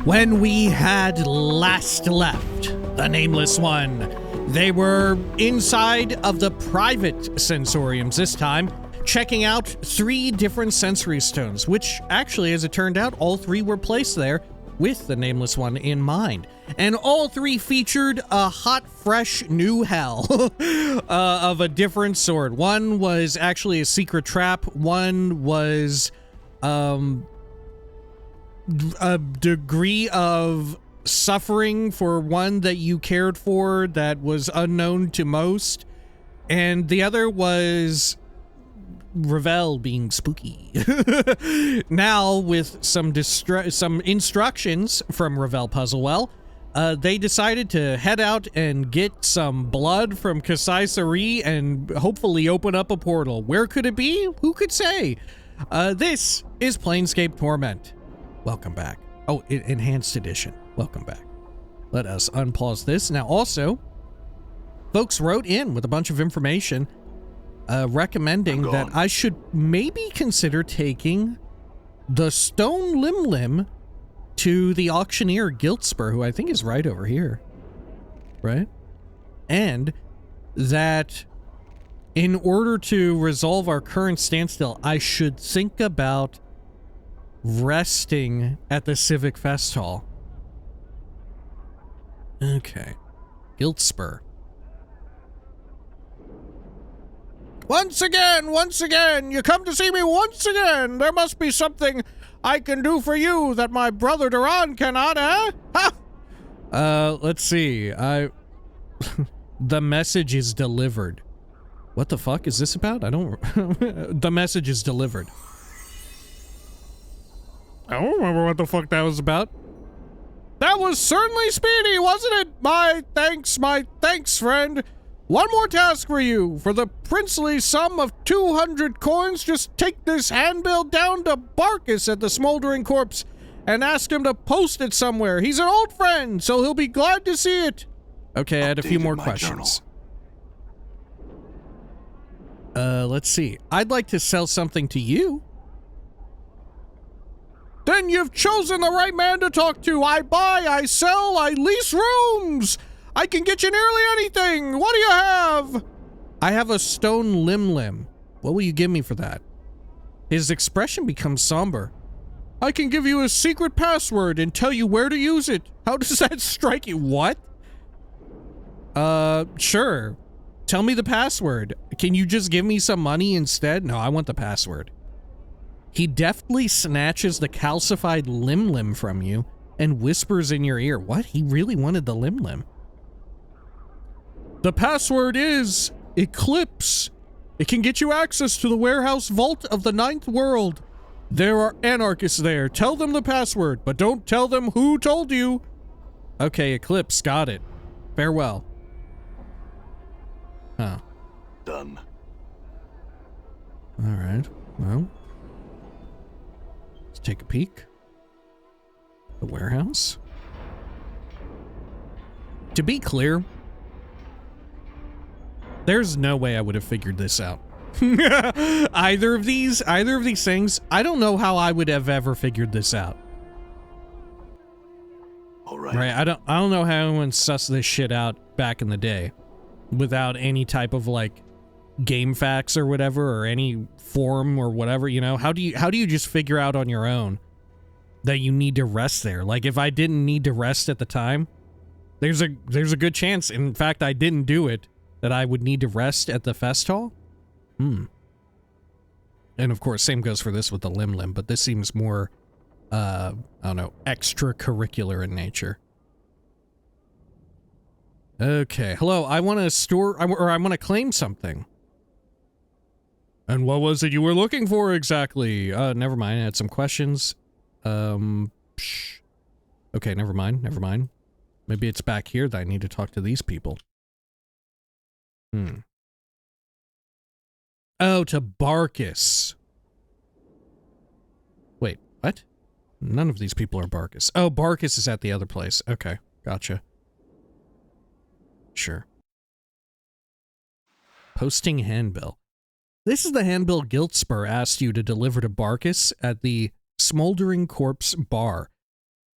When we had last left the Nameless One, they were inside of the private sensoriums this time, checking out 3 different sensory stones, which actually, as it turned out, all 3 were placed there with the Nameless One in mind. And all 3 featured a hot, fresh new hell of a different sort. One was actually a secret trap. One was a degree of suffering for one that you cared for that was unknown to most. And the other was Ravel being spooky. Now, with some instructions from Ravel Puzzlewell, they decided to head out and get some blood from Kasai Sari and hopefully open up a portal. Where could it be? Who could say? This is Planescape Torment. Welcome back. Oh, Enhanced Edition. Welcome back. Let us unpause this. Now, also, folks wrote in with a bunch of information recommending that I should maybe consider taking the Stone Limb to the auctioneer Giltspur, who I think is right over here. Right? And that in order to resolve our current standstill, I should think about resting at the Civic Festhall. Okay. Giltspur. Once again, you come to see me once again. There must be something I can do for you that my brother Duran cannot, eh? Ha! Let's see. The message is delivered. What the fuck is this about? I don't... The message is delivered. I don't remember what the fuck that was about. That was certainly speedy, wasn't it? My thanks, friend. One more task for you. For the princely sum of 200 coins, just take this handbill down to Barkus at the Smoldering Corpse and ask him to post it somewhere. He's an old friend, so he'll be glad to see it. Okay, I had a few more questions. Let's see. I'd like to sell something to you. Then you've chosen the right man to talk to. I buy, I sell, I lease rooms. I can get you nearly anything. What do you have? I have a stone limb. What will you give me for that? His expression becomes somber. I can give you a secret password and tell you where to use it. How does that strike you? What? Sure. Tell me the password. Can you just give me some money instead? No, I want the password. He deftly snatches the calcified limb from you and whispers in your ear. What? He really wanted the limb. The password is Eclipse. It can get you access to the warehouse vault of the 9th world. There are anarchists there. Tell them the password, but don't tell them who told you. Okay, Eclipse, got it. Farewell. Huh. Done. All right. Well, let's take a peek. The warehouse. To be clear, there's no way I would have figured this out. Either of these things, I don't know how I would have ever figured this out. All right. Right? I don't know how anyone sussed this shit out back in the day without any type of like game facts or whatever, or any forum or whatever, you know? How do you just figure out on your own that you need to rest there? Like, if I didn't need to rest at the time, there's a good chance, in fact I didn't do it, that I would need to rest at the Festhall? And of course, same goes for this with the limb, but this seems more, I don't know, extracurricular in nature. Okay, hello, I want to store, or I want to claim something. And what was it you were looking for exactly? Never mind, I had some questions. Okay, never mind. Maybe it's back here that I need to talk to these people. Oh, to Barkus. Wait, what? None of these people are Barkus. Oh, Barkus is at the other place. Okay, gotcha. Sure. Posting handbill. This is the handbill Giltspur asked you to deliver to Barkus at the Smoldering Corpse Bar.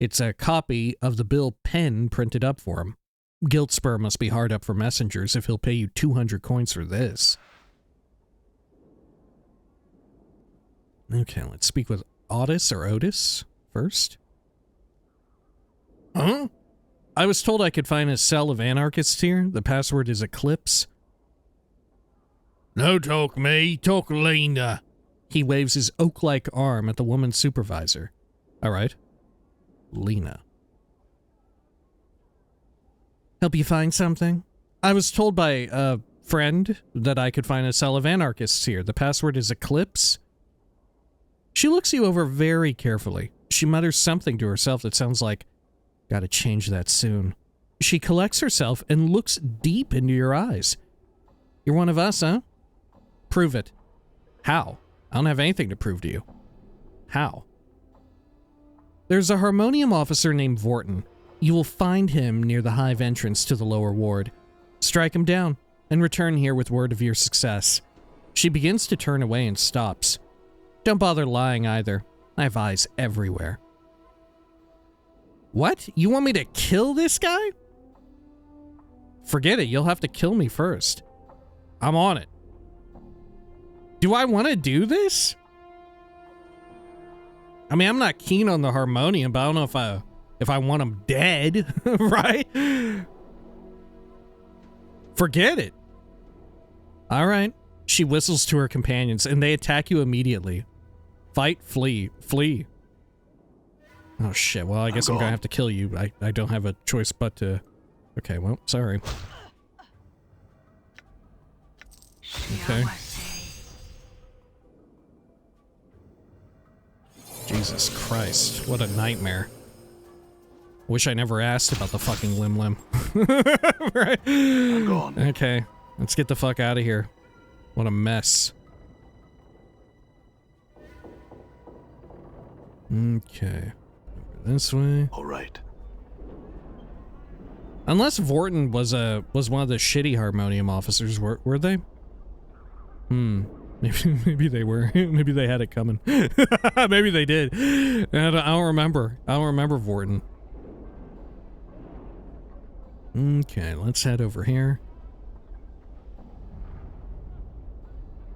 It's a copy of the bill Penn printed up for him. Guildspur must be hard up for messengers if he'll pay you 200 coins for this. Okay, let's speak with Otis first. Huh? I was told I could find a cell of anarchists here. The password is Eclipse. No talk me, talk Lena. He waves his oak-like arm at the woman supervisor. All right. Lena. Help you find something? I was told by a friend that I could find a cell of anarchists here. The password is Eclipse. She looks you over very carefully. She mutters something to herself that sounds like, gotta change that soon. She collects herself and looks deep into your eyes. You're one of us, huh? Prove it. How? I don't have anything to prove to you. How? There's a harmonium officer named Vorton. You will find him near the hive entrance to the lower ward. Strike him down and return here with word of your success. She begins to turn away and stops. Don't bother lying either. I have eyes everywhere. What? You want me to kill this guy? Forget it. You'll have to kill me first. I'm on it. Do I want to do this? I mean, I'm not keen on the harmonium, but I don't know if I want him dead, right? Forget it. All right. She whistles to her companions, and they attack you immediately. Fight, flee, flee. Oh, shit. Well, I guess I'm gonna have to kill you. I don't have a choice but to... Okay, well, sorry. Okay. Jesus Christ, what a nightmare. Wish I never asked about the fucking limb. Right? I'm gone. Okay, let's get the fuck out of here. What a mess. Okay. This way. All right. Unless Vorton was one of the shitty harmonium officers, were they? Maybe they were. Maybe they had it coming. Maybe they did. I don't remember. I don't remember Vorton. Okay, let's head over here.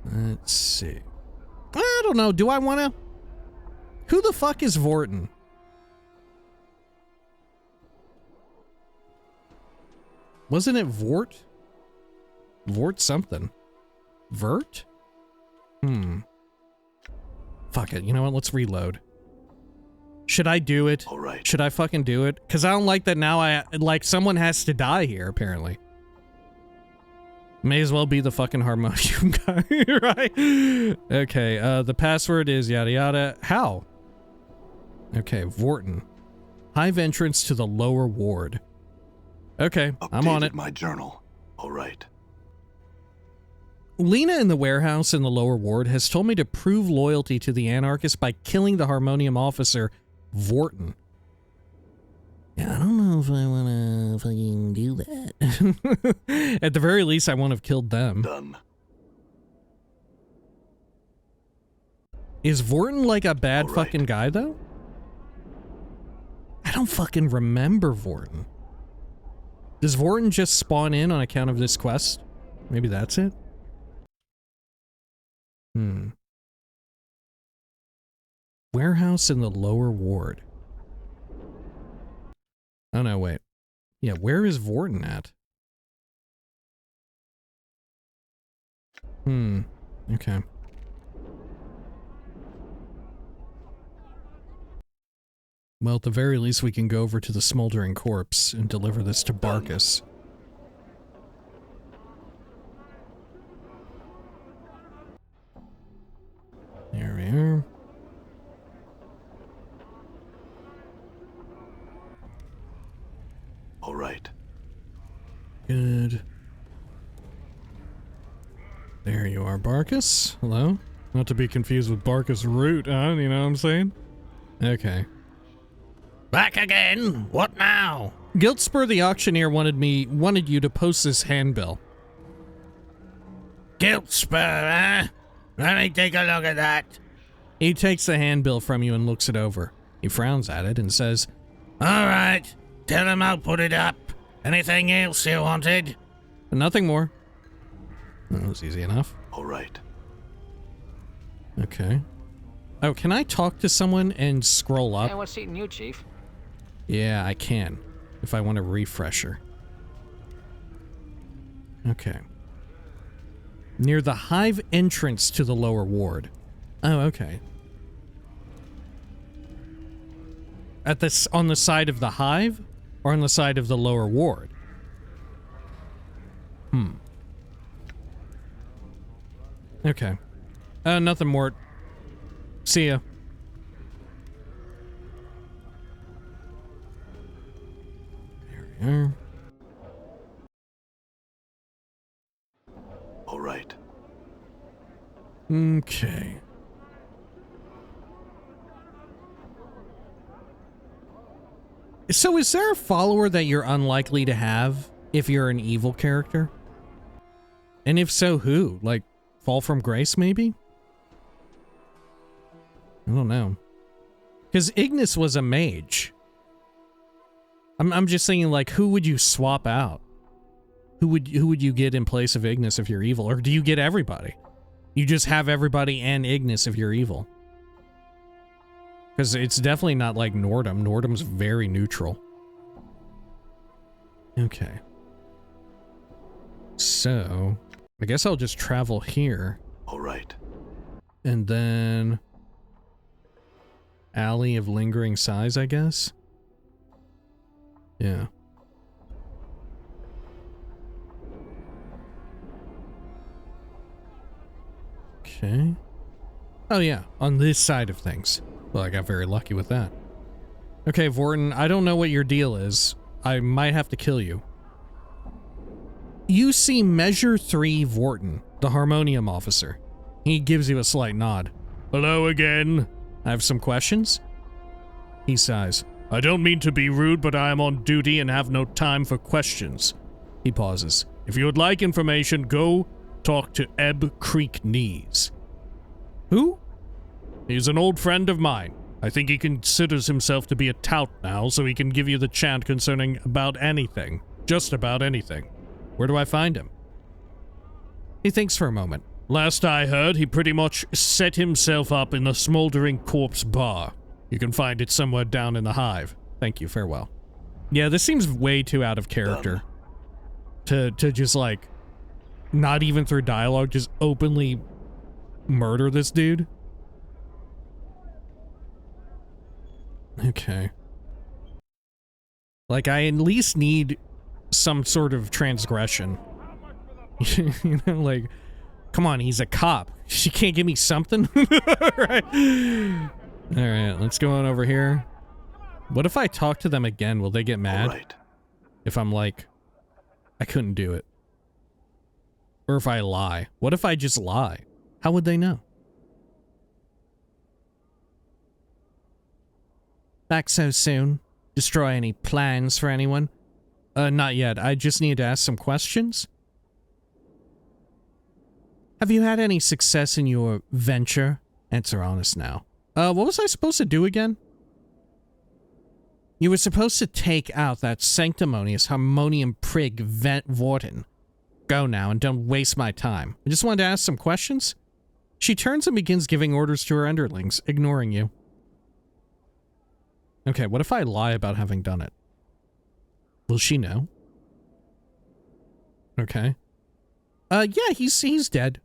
Let's see. I don't know. Do I want to? Who the fuck is Vorton? Wasn't it Vort? Vort something. Vert? Fuck it. You know what? Let's reload. Should I do it? All right. Should I fucking do it? Because I don't like that now someone has to die here, apparently. May as well be the fucking harmonium guy, right? Okay, the password is yada yada. How? Okay, Vorton. Hive entrance to the lower ward. Okay, I'm on it. My journal. All right. Lena in the warehouse in the lower ward has told me to prove loyalty to the anarchists by killing the harmonium officer, Vorton. Yeah, I don't know if I want to fucking do that. At the very least, I won't have killed them. Done. Is Vorton like a bad fucking guy, though? I don't fucking remember Vorton. Does Vorton just spawn in on account of this quest? Maybe that's it? Warehouse in the lower ward. Oh no, wait. Yeah, where is Vorton at? Okay. Well, at the very least, we can go over to the smoldering corpse and deliver this to Barkus. There we are. All right. Good. There you are, Barkus. Hello? Not to be confused with Barkus Root, huh? You know what I'm saying? Okay. Back again? What now? Guildspur the auctioneer wanted you to post this handbill. Guildspur, huh? Let me take a look at that. He takes the handbill from you and looks it over. He frowns at it and says, All right. Tell him I'll put it up. Anything else you wanted? Nothing more. That was easy enough. All right. Okay. Oh, can I talk to someone and scroll up? Hey, what's eating you, Chief? Yeah, I can. If I want a refresher. Okay. Near the hive entrance to the lower ward. Oh, okay. At this, on the side of the hive? Or on the side of the lower ward? Okay. Nothing more. See ya. There we are. All right. Okay. So is there a follower that you're unlikely to have if you're an evil character? And if so, who? Like, Fall from Grace, maybe? I don't know. Because Ignis was a mage. I'm just thinking, like, who would you swap out? Who would you get in place of Ignis if you're evil? Or do you get everybody? You just have everybody and Ignis if you're evil. Because it's definitely not like Nordum. Nordum's very neutral. Okay. So, I guess I'll just travel here. All right. And then... Alley of Lingering Sighs, I guess? Yeah. Okay. Oh yeah, on this side of things. Well, I got very lucky with that. Okay, Vorton, I don't know what your deal is. I might have to kill you. You see Measure 3 Vorton, the Harmonium officer. He gives you a slight nod. Hello again. I have some questions? He sighs. I don't mean to be rude, but I am on duty and have no time for questions. He pauses. If you would like information, go talk to Ebb Creek Knees. Who? He's an old friend of mine. I think he considers himself to be a tout now, so he can give you the chant concerning about anything. Just about anything. Where do I find him? He thinks for a moment. Last I heard, he pretty much set himself up in the Smoldering Corpse Bar. You can find it somewhere down in the hive. Thank you, farewell. Yeah, this seems way too out of character. To just, like, not even through dialogue, just openly murder this dude. Okay. Like, I at least need some sort of transgression. You know, like, come on, he's a cop. She can't give me something? Right. Alright, let's go on over here. What if I talk to them again? Will they get mad? All right. If I'm like, I couldn't do it. Or if I lie. What if I just lie? How would they know? Back so soon? Destroy any plans for anyone? Not yet. I just need to ask some questions. Have you had any success in your venture? Answer honest now. What was I supposed to do again? You were supposed to take out that sanctimonious harmonium prig Vorton. Go now and don't waste my time. I just wanted to ask some questions. She turns and begins giving orders to her underlings, ignoring you. Okay, what if I lie about having done it? Will she know? Okay. Yeah, he's dead.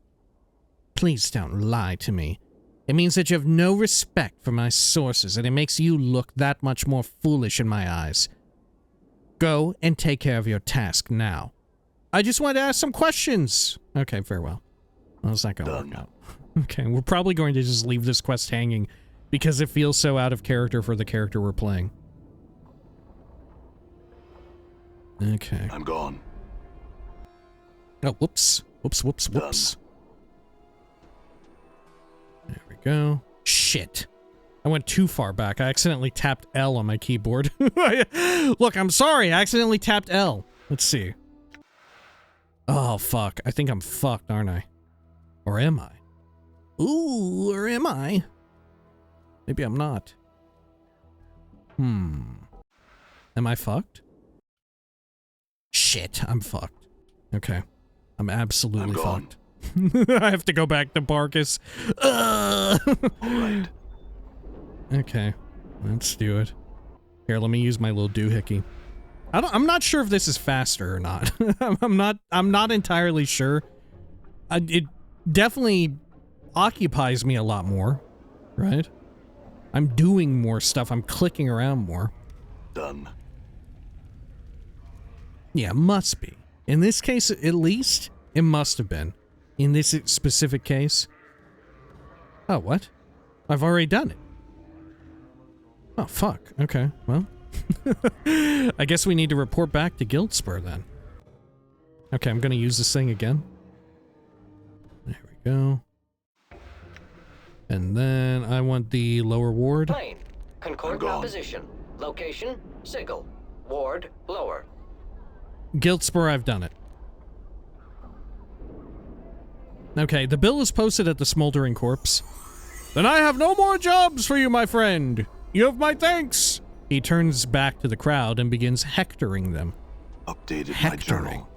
Please don't lie to me. It means that you have no respect for my sources, and it makes you look that much more foolish in my eyes. Go and take care of your task now. I just wanted to ask some questions. Okay, farewell. Well, it's not going to work out. Okay, we're probably going to just leave this quest hanging because it feels so out of character for the character we're playing. Okay. I'm gone. Oh, whoops. Whoops. There we go. Shit. I went too far back. I accidentally tapped L on my keyboard. Look, I'm sorry. I accidentally tapped L. Let's see. Oh, fuck. I think I'm fucked, aren't I? Or am I? Ooh, or am I? Maybe I'm not. Am I fucked? Shit, I'm fucked. Okay. I'm absolutely fucked. I have to go back to Barkus. All right. Okay, let's do it. Here, let me use my little doohickey. I'm not sure if this is faster or not. I'm not entirely sure. It definitely occupies me a lot more, right? I'm doing more stuff. I'm clicking around more. Done. Yeah, must be. In this case, at least, it must have been. In this specific case. Oh, what? I've already done it. Oh, fuck. Okay, well. I guess we need to report back to Guildspur then. Okay, I'm gonna use this thing again. There we go. And then I want the lower ward. Plane. Concord opposition. Location, Sigil. Ward, lower. Guildspur, I've done it. Okay, the bill is posted at the Smoldering Corpse. Then I have no more jobs for you, my friend. You have my thanks. He turns back to the crowd and begins hectoring them. Updated my journal.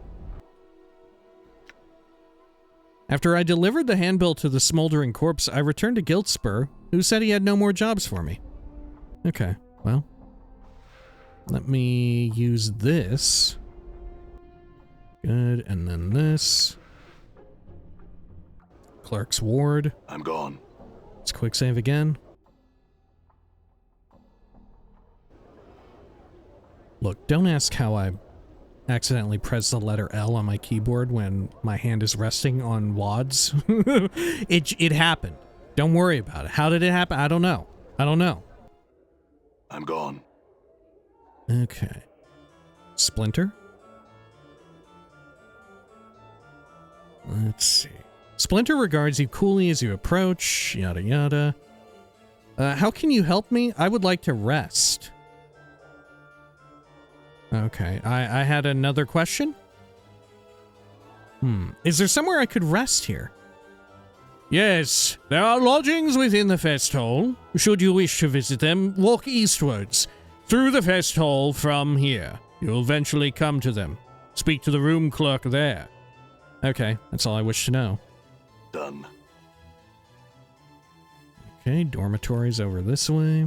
After I delivered the handbill to the Smoldering Corpse, I returned to Guildspur, who said he had no more jobs for me. Okay, well. Let me use this. Good, and then this. Clerk's Ward. I'm gone. Let's quick save again. Look, don't ask how I accidentally press the letter L on my keyboard when my hand is resting on wads. It happened. Don't worry about it. How did it happen? I don't know. I don't know. I'm gone. Okay. Splinter? Let's see. Splinter regards you coolly as you approach, yada yada. How can you help me? I would like to rest. Okay, I had another question. Is there somewhere I could rest here? Yes, there are lodgings within the Festhall. Should you wish to visit them, walk eastwards, through the Festhall from here. You'll eventually come to them. Speak to the room clerk there. Okay, that's all I wish to know. Done. Okay, dormitories over this way.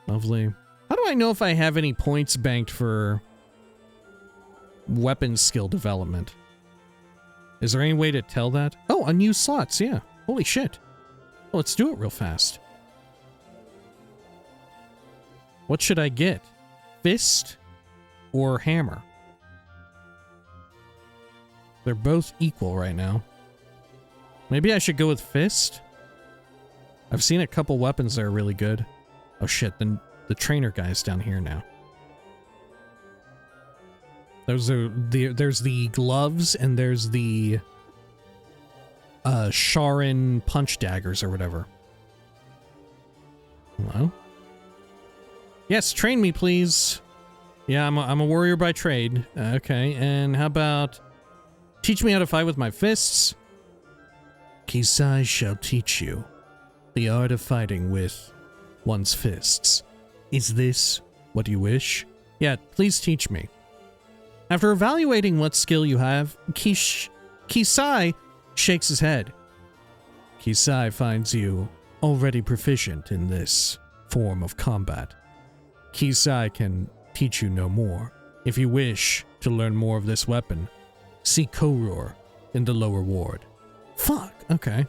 Lovely. How do I know if I have any points banked for weapon skill development? Is there any way to tell that? Oh, unused slots, yeah. Holy shit. Well, let's do it real fast. What should I get? Fist or hammer? They're both equal right now. Maybe I should go with fist? I've seen a couple weapons that are really good. Oh shit, then the trainer guy's down here now. There's the gloves and there's the Sharon punch daggers or whatever. Hello? Yes, train me, please. Yeah, I'm a warrior by trade. Okay, and how about teach me how to fight with my fists? Kisai shall teach you the art of fighting with one's fists. Is this what you wish? Yeah, please teach me. After evaluating what skill you have, Kisai shakes his head. Kisai finds you already proficient in this form of combat. Kisai can teach you no more. If you wish to learn more of this weapon, see Koror in the lower ward. Fuck, okay.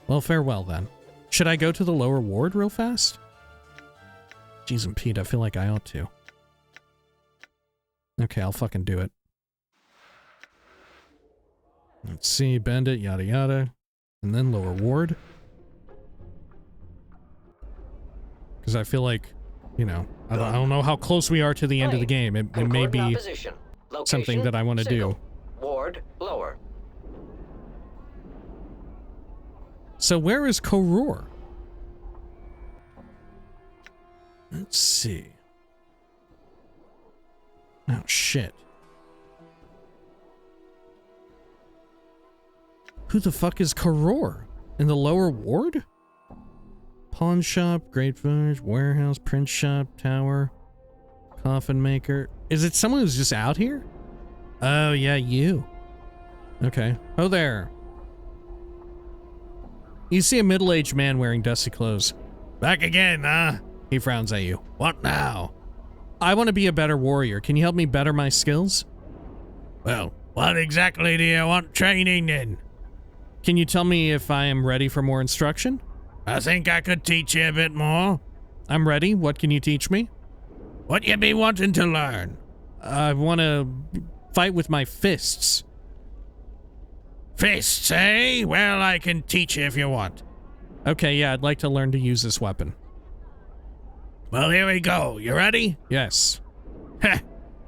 Well, farewell then. Should I go to the lower ward real fast? Jeez and Pete, I feel like I ought to. Okay, I'll fucking do it. Let's see, bend it, yada yada. And then lower ward. Because I feel like, you know, I don't know how close we are to the end of the game. It may be something that I want to do. Ward, lower. So where is Koror? Let's see. Oh, shit. Who the fuck is Koror? In the lower ward? Pawn shop, great village, warehouse, print shop, tower, coffin maker. Is it someone who's just out here? Oh, yeah, you. Okay. Oh, there. You see a middle-aged man wearing dusty clothes. Back again, huh? He frowns at you. What now? I want to be a better warrior. Can you help me better my skills? Well, what exactly do you want training in? Can you tell me if I am ready for more instruction? I think I could teach you a bit more. I'm ready. What can you teach me? What you be wanting to learn? I want to fight with my fists. Fists, eh? Well, I can teach you if you want. Okay, yeah, I'd like to learn to use this weapon. Well, here we go. You ready? Yes. Heh.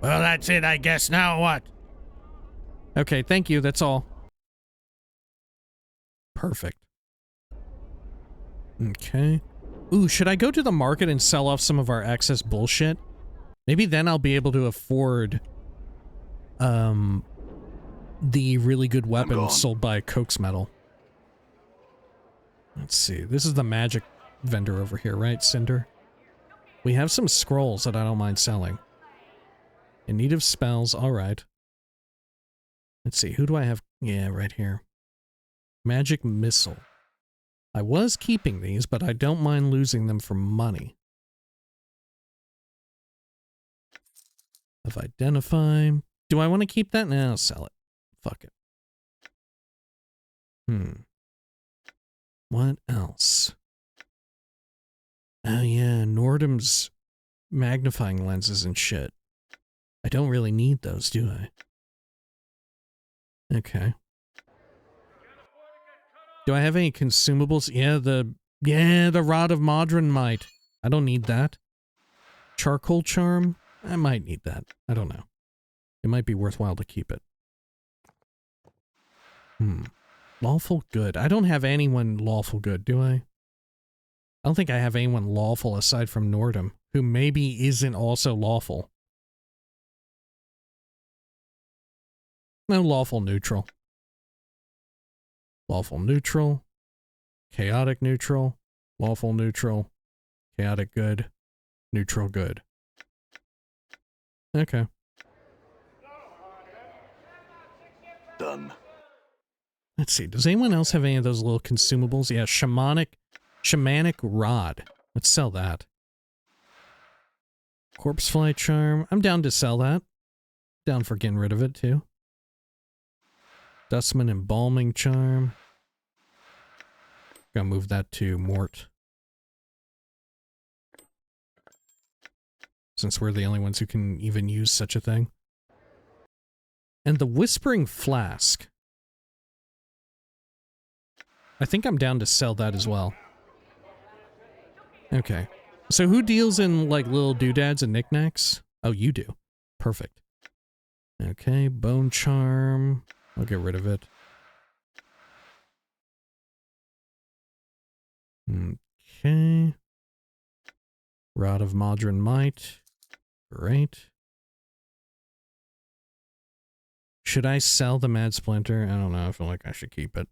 Well, that's it, I guess. Now what? Okay, thank you. That's all. Perfect. Okay. Ooh, should I go to the market and sell off some of our excess bullshit? Maybe then I'll be able to afford the really good weapon sold by Coke's Metal. Let's see. This is the magic vendor over here, right, Cinder? We have some scrolls that I don't mind selling. In need of spells. All right. Let's see. Who do I have? Yeah, right here. Magic missile. I was keeping these, but I don't mind losing them for money. Of identify. Do I want to keep that? No, I'll sell it. Fuck it. What else? Oh yeah, Nordum's magnifying lenses and shit. I don't really need those, do I? Okay. Do I have any consumables? Yeah, the Rod of Modron might. I don't need that. Charcoal charm? I might need that. I don't know. It might be worthwhile to keep it. Lawful good. I don't have anyone lawful good, do I? I don't think I have anyone lawful aside from Nordum, who maybe isn't also lawful. No, lawful neutral. Lawful neutral. Chaotic neutral. Lawful neutral. Chaotic good. Neutral good. Okay. Done. Let's see. Does anyone else have any of those little consumables? Yeah, shamanic rod. Let's sell that. Corpse fly charm. I'm down to sell that. Down for getting rid of it too. Dustman embalming charm. Gotta move that to Mort. Since we're the only ones who can even use such a thing. And the Whispering Flask. I think I'm down to sell that as well. Okay. So who deals in, like, little doodads and knickknacks? Oh, you do. Perfect. Okay, Bone Charm. I'll get rid of it. Okay. Rod of Modron Might. Great. Should I sell the Mad Splinter? I don't know. I feel like I should keep it.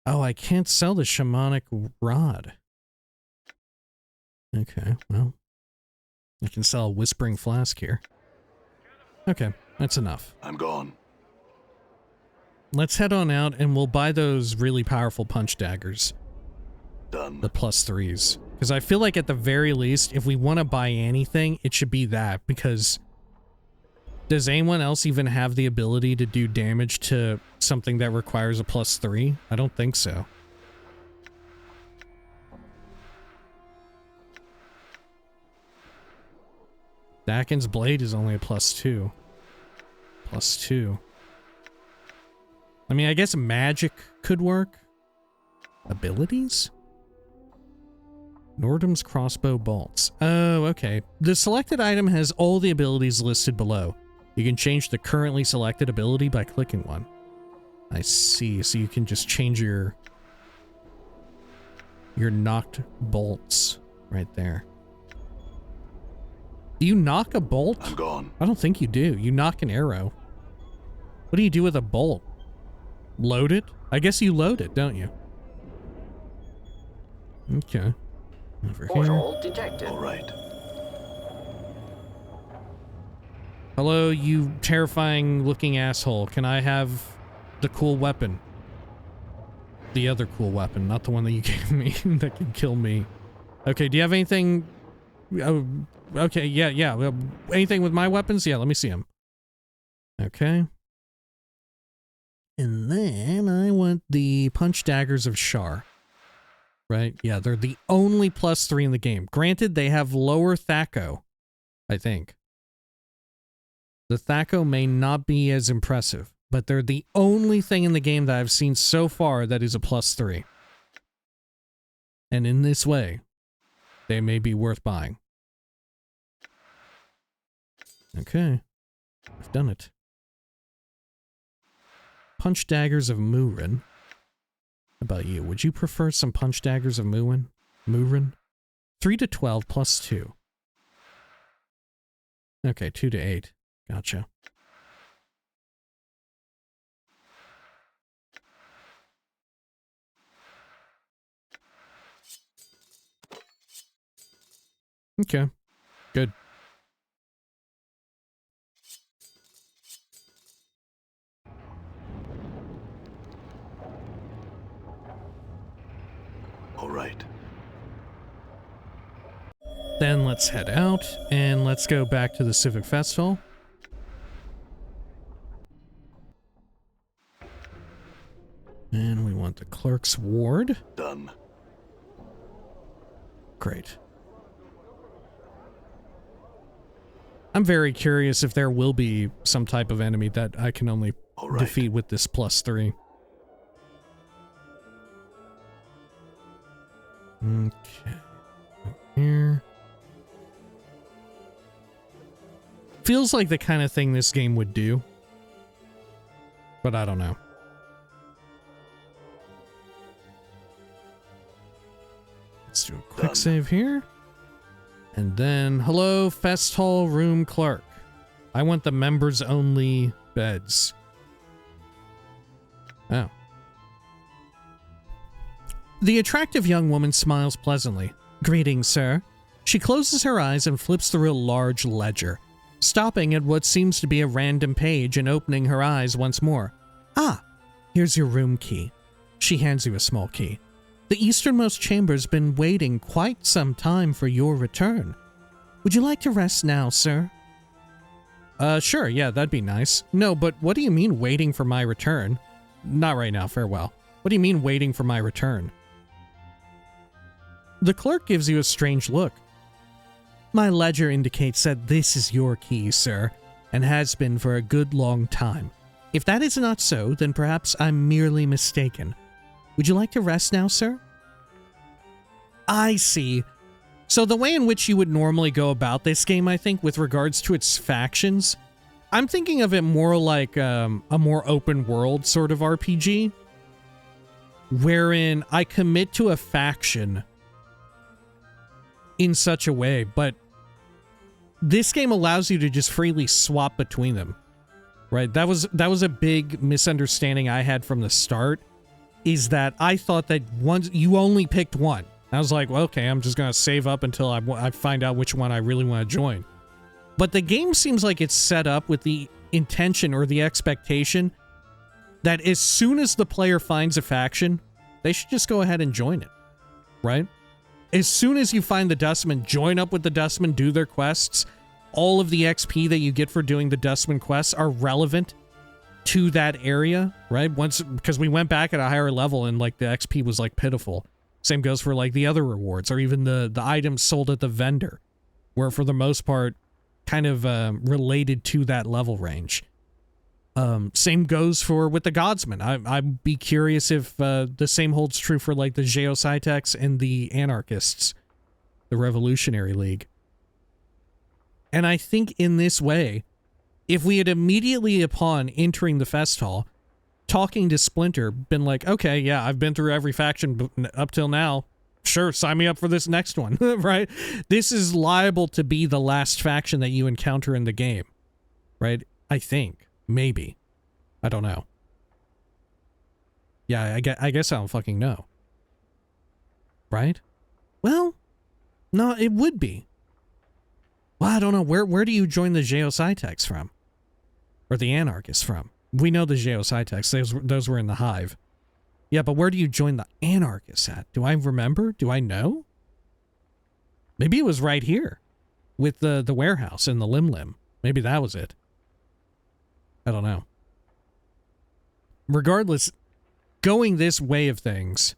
Oh, I can't sell the Shamanic Rod. Okay, well. I can sell a Whispering Flask here. Okay, that's enough. I'm gone. Let's head on out and we'll buy those really powerful punch daggers. Done. The +3s. Because I feel like at the very least, if we want to buy anything, it should be that. Because does anyone else even have the ability to do damage to something that requires a +3? I don't think so. Dakin's blade is only a +2. +2. I mean, I guess magic could work. Abilities? Nordum's crossbow bolts. Oh, okay. The selected item has all the abilities listed below. You can change the currently selected ability by clicking one. I see. So you can just change your knocked bolts right there. Do you knock a bolt? I'm gone. I don't think you do. You knock an arrow. What do you do with a bolt? Load it? I guess you load it, don't you? Okay. Over here. Porthole detected. All right. Hello, you terrifying looking asshole. Can I have the cool weapon? The other cool weapon, not the one that you gave me that can kill me. Okay, do you have anything? Okay, yeah. Anything with my weapons? Yeah, let me see them. Okay. And then I want the punch daggers of Shar. Right? Yeah, they're the only +3 in the game. Granted, they have lower THAC0, I think. The THAC0 may not be as impressive, but they're the only thing in the game that I've seen so far that is a +3. And in this way, they may be worth buying. Okay. I've done it. Punch daggers of Murin. How about you? Would you prefer some punch daggers of Murin? 3 to 12 plus 2. Okay, 2 to 8. Gotcha. Okay. Good. All right. Then let's head out, and let's go back to the Civic Festhall. And we want the clerk's ward. Done. Great. I'm very curious if there will be some type of enemy that I can only defeat with this +3. Okay. Here. Feels like the kind of thing this game would do. But I don't know. Let's do a quick save here. And then, hello, Festhall room clerk. I want the members only beds. Oh. The attractive young woman smiles pleasantly. Greetings, sir. She closes her eyes and flips through a large ledger, stopping at what seems to be a random page and opening her eyes once more. Ah, here's your room key. She hands you a small key. The easternmost chamber's been waiting quite some time for your return. Would you like to rest now, sir? Sure, yeah, that'd be nice. No, but what do you mean waiting for my return? Not right now, farewell. What do you mean waiting for my return? The clerk gives you a strange look. My ledger indicates that this is your key, sir, and has been for a good long time. If that is not so, then perhaps I'm merely mistaken. Would you like to rest now, sir? I see. So the way in which you would normally go about this game, I think, with regards to its factions, I'm thinking of it more like a more open world sort of RPG, wherein I commit to a faction in such a way, but this game allows you to just freely swap between them, right? That was a big misunderstanding I had from the start, is that I thought that once you only picked one. I was like, well, okay, I'm just going to save up until I find out which one I really want to join. But the game seems like it's set up with the intention or the expectation that as soon as the player finds a faction, they should just go ahead and join it, right? As soon as you find the Dustmen, join up with the Dustmen, do their quests. All of the XP that you get for doing the Dustmen quests are relevant to that area, right? Because we went back at a higher level and like the XP was like pitiful. Same goes for like the other rewards or even the items sold at the vendor, where for the most part kind of related to that level range. Same goes for with the Godsmen. I'd be curious if the same holds true for like the Geocytex and the Anarchists, the Revolutionary League. And I think in this way, if we had immediately upon entering the Festhall, talking to Splinter, been like, okay, yeah, I've been through every faction up till now. Sure, sign me up for this next one, right? This is liable to be the last faction that you encounter in the game, right? I think. Maybe. I don't know. Yeah, I guess I don't fucking know. Right? Well, no, it would be. Well, I don't know. Where do you join the Geoscitek's from? Or the Anarchists from? We know the Geoscitek's. Those were in the Hive. Yeah, but where do you join the Anarchists at? Do I remember? Do I know? Maybe it was right here. With the warehouse and the Lim. Maybe that was it. I don't know. Regardless, going this way of things,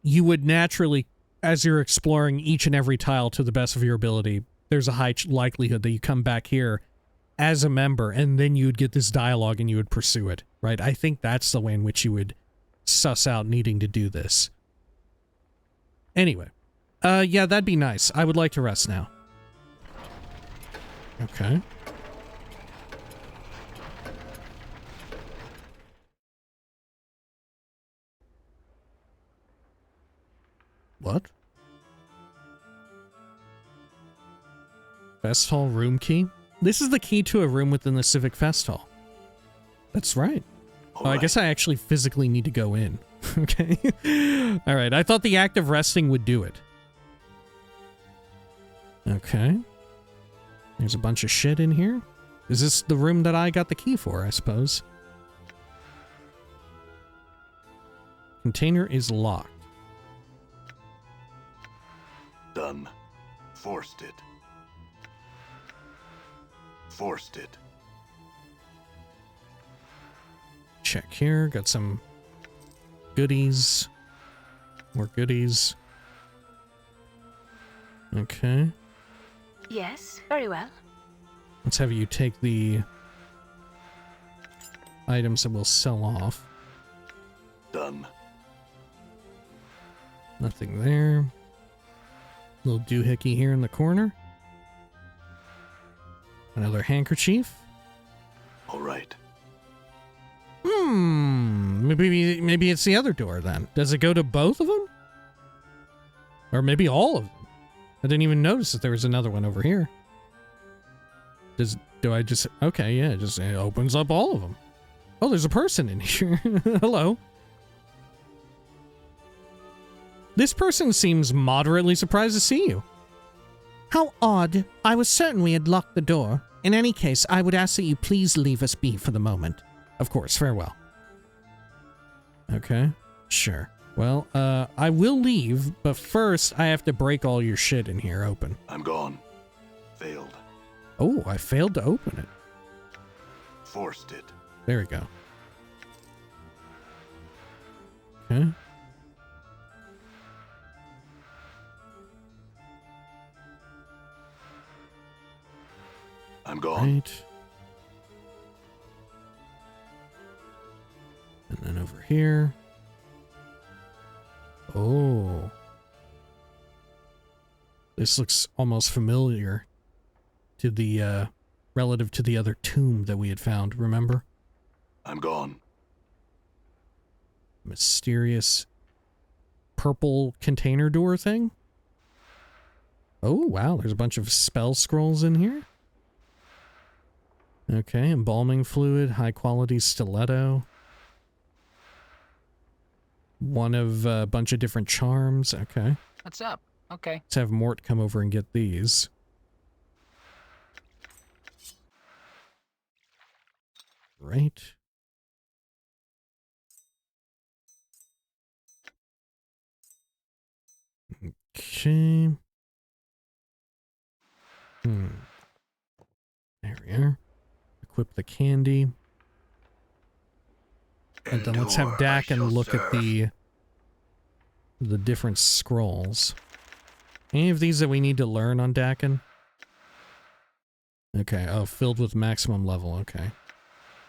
you would naturally, as you're exploring each and every tile to the best of your ability, there's a high likelihood that you come back here as a member, and then you'd get this dialogue and you would pursue it, right? I think that's the way in which you would suss out needing to do this. Anyway. Yeah, that'd be nice. I would like to rest now. Okay. What? Festhall room key? This is the key to a room within the Civic Festhall. That's right. Oh, I guess I actually physically need to go in. Okay. Alright, I thought the act of resting would do it. Okay. There's a bunch of shit in here. Is this the room that I got the key for, I suppose? Container is locked. Done. Forced it. Forced it. Check here. Got some goodies. More goodies. Okay. Yes, very well. Let's have you take the items that we'll sell off. Done. Nothing there. Little doohickey here in the corner. Another handkerchief. All right. Maybe it's the other door then. Does it go to both of them? Or maybe all of them? I didn't even notice that there was another one over here. Do I just... Okay, yeah, it opens up all of them. Oh, there's a person in here. Hello. This person seems moderately surprised to see you. How odd. I was certain we had locked the door. In any case, I would ask that you please leave us be for the moment. Of course, farewell. Okay, sure. Well, I will leave, but first I have to break all your shit in here open. I'm gone. Failed. Oh, I failed to open it. Forced it. There we go. Okay. I'm gone. Right. And then over here. Oh. This looks almost familiar to the, relative to the other tomb that we had found, remember? I'm gone. Mysterious purple container door thing? Oh, wow, there's a bunch of spell scrolls in here. Okay, embalming fluid, high quality stiletto. One of a bunch of different charms. Okay. What's up? Okay. Let's have Mort come over and get these. Right. Okay. There we are. Equip the candy. And then let's have Dakin look at the different scrolls. Any of these that we need to learn on Dakin? Okay, oh, filled with maximum level, okay.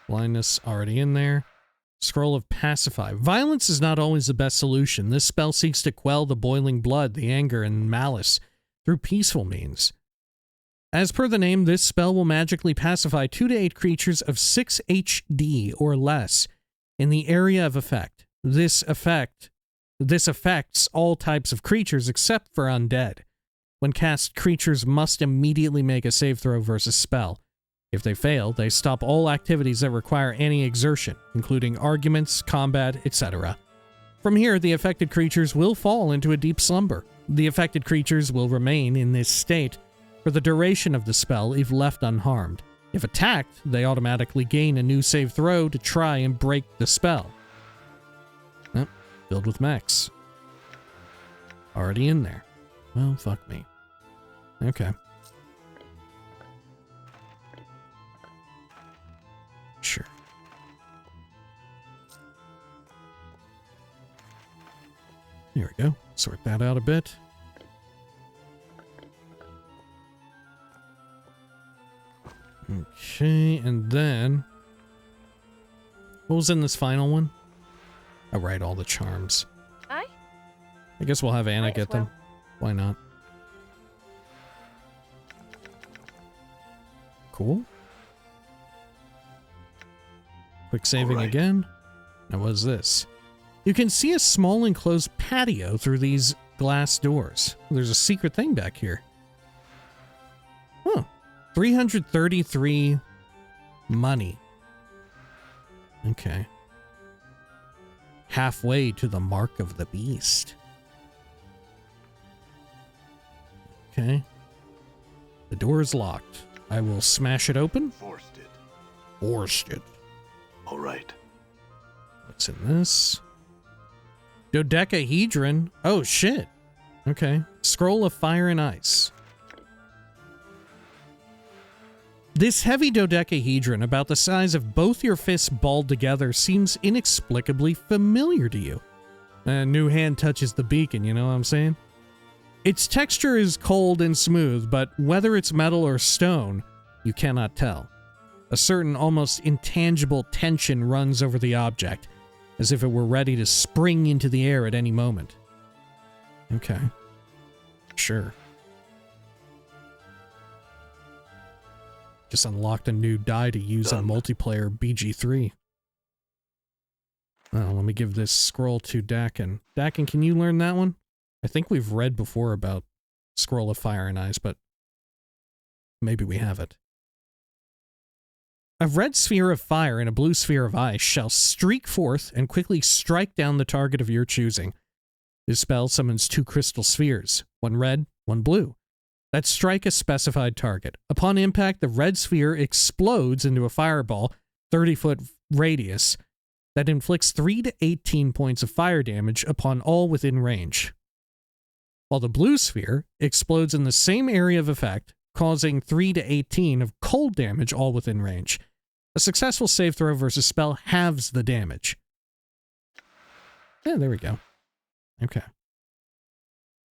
Blindness already in there. Scroll of Pacify. Violence is not always the best solution. This spell seeks to quell the boiling blood, the anger, and malice through peaceful means. As per the name, this spell will magically pacify 2 to 8 creatures of 6 HD or less in the area of effect. This affects all types of creatures except for undead. When cast, creatures must immediately make a save throw versus spell. If they fail, they stop all activities that require any exertion, including arguments, combat, etc. From here, the affected creatures will fall into a deep slumber. The affected creatures will remain in this state for the duration of the spell if left unharmed. If attacked, they automatically gain a new save throw to try and break the spell. Oh, filled with mechs. Already in there. Well, fuck me. Okay. Sure. Here we go. Sort that out a bit. Okay, and then... what was in this final one? Oh, right, all the charms. Aye? I guess we'll have Anna get them. Why not? Cool. Quick saving again. Now what is this? You can see a small enclosed patio through these glass doors. There's a secret thing back here. Huh. 333 money. Okay. Halfway to the mark of the beast. Okay. The door is locked. I will smash it open. Forced it. Forced it. All right. What's in this? Dodecahedron. Oh, shit. Okay. Scroll of Fire and Ice. This heavy dodecahedron, about the size of both your fists balled together, seems inexplicably familiar to you. A new hand touches the beacon, you know what I'm saying? Its texture is cold and smooth, but whether it's metal or stone, you cannot tell. A certain almost intangible tension runs over the object, as if it were ready to spring into the air at any moment. Okay. Sure. Just unlocked a new die to use on multiplayer BG3. Well, let me give this scroll to Dakin. Dakin, can you learn that one? I think we've read before about Scroll of Fire and Ice, but maybe we haven't. A red sphere of fire and a blue sphere of ice shall streak forth and quickly strike down the target of your choosing. This spell summons 2 crystal spheres, one red, one blue, that strike a specified target. Upon impact, the red sphere explodes into a fireball, 30-foot radius, that inflicts 3 to 18 points of fire damage upon all within range. While the blue sphere explodes in the same area of effect, causing 3 to 18 of cold damage all within range. A successful save throw versus spell halves the damage. Yeah, there we go. Okay.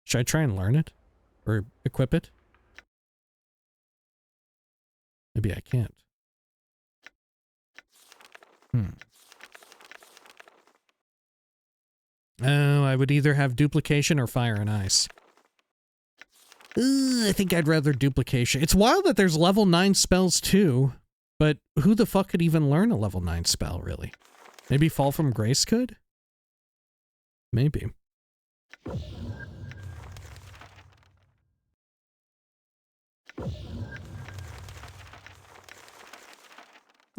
Should I try and learn it? Or equip it? Maybe I can't. Oh, I would either have duplication or fire and ice. I think I'd rather duplication. It's wild that there's level 9 spells too, but who the fuck could even learn a level 9 spell, really? Maybe Fall from Grace could? Maybe.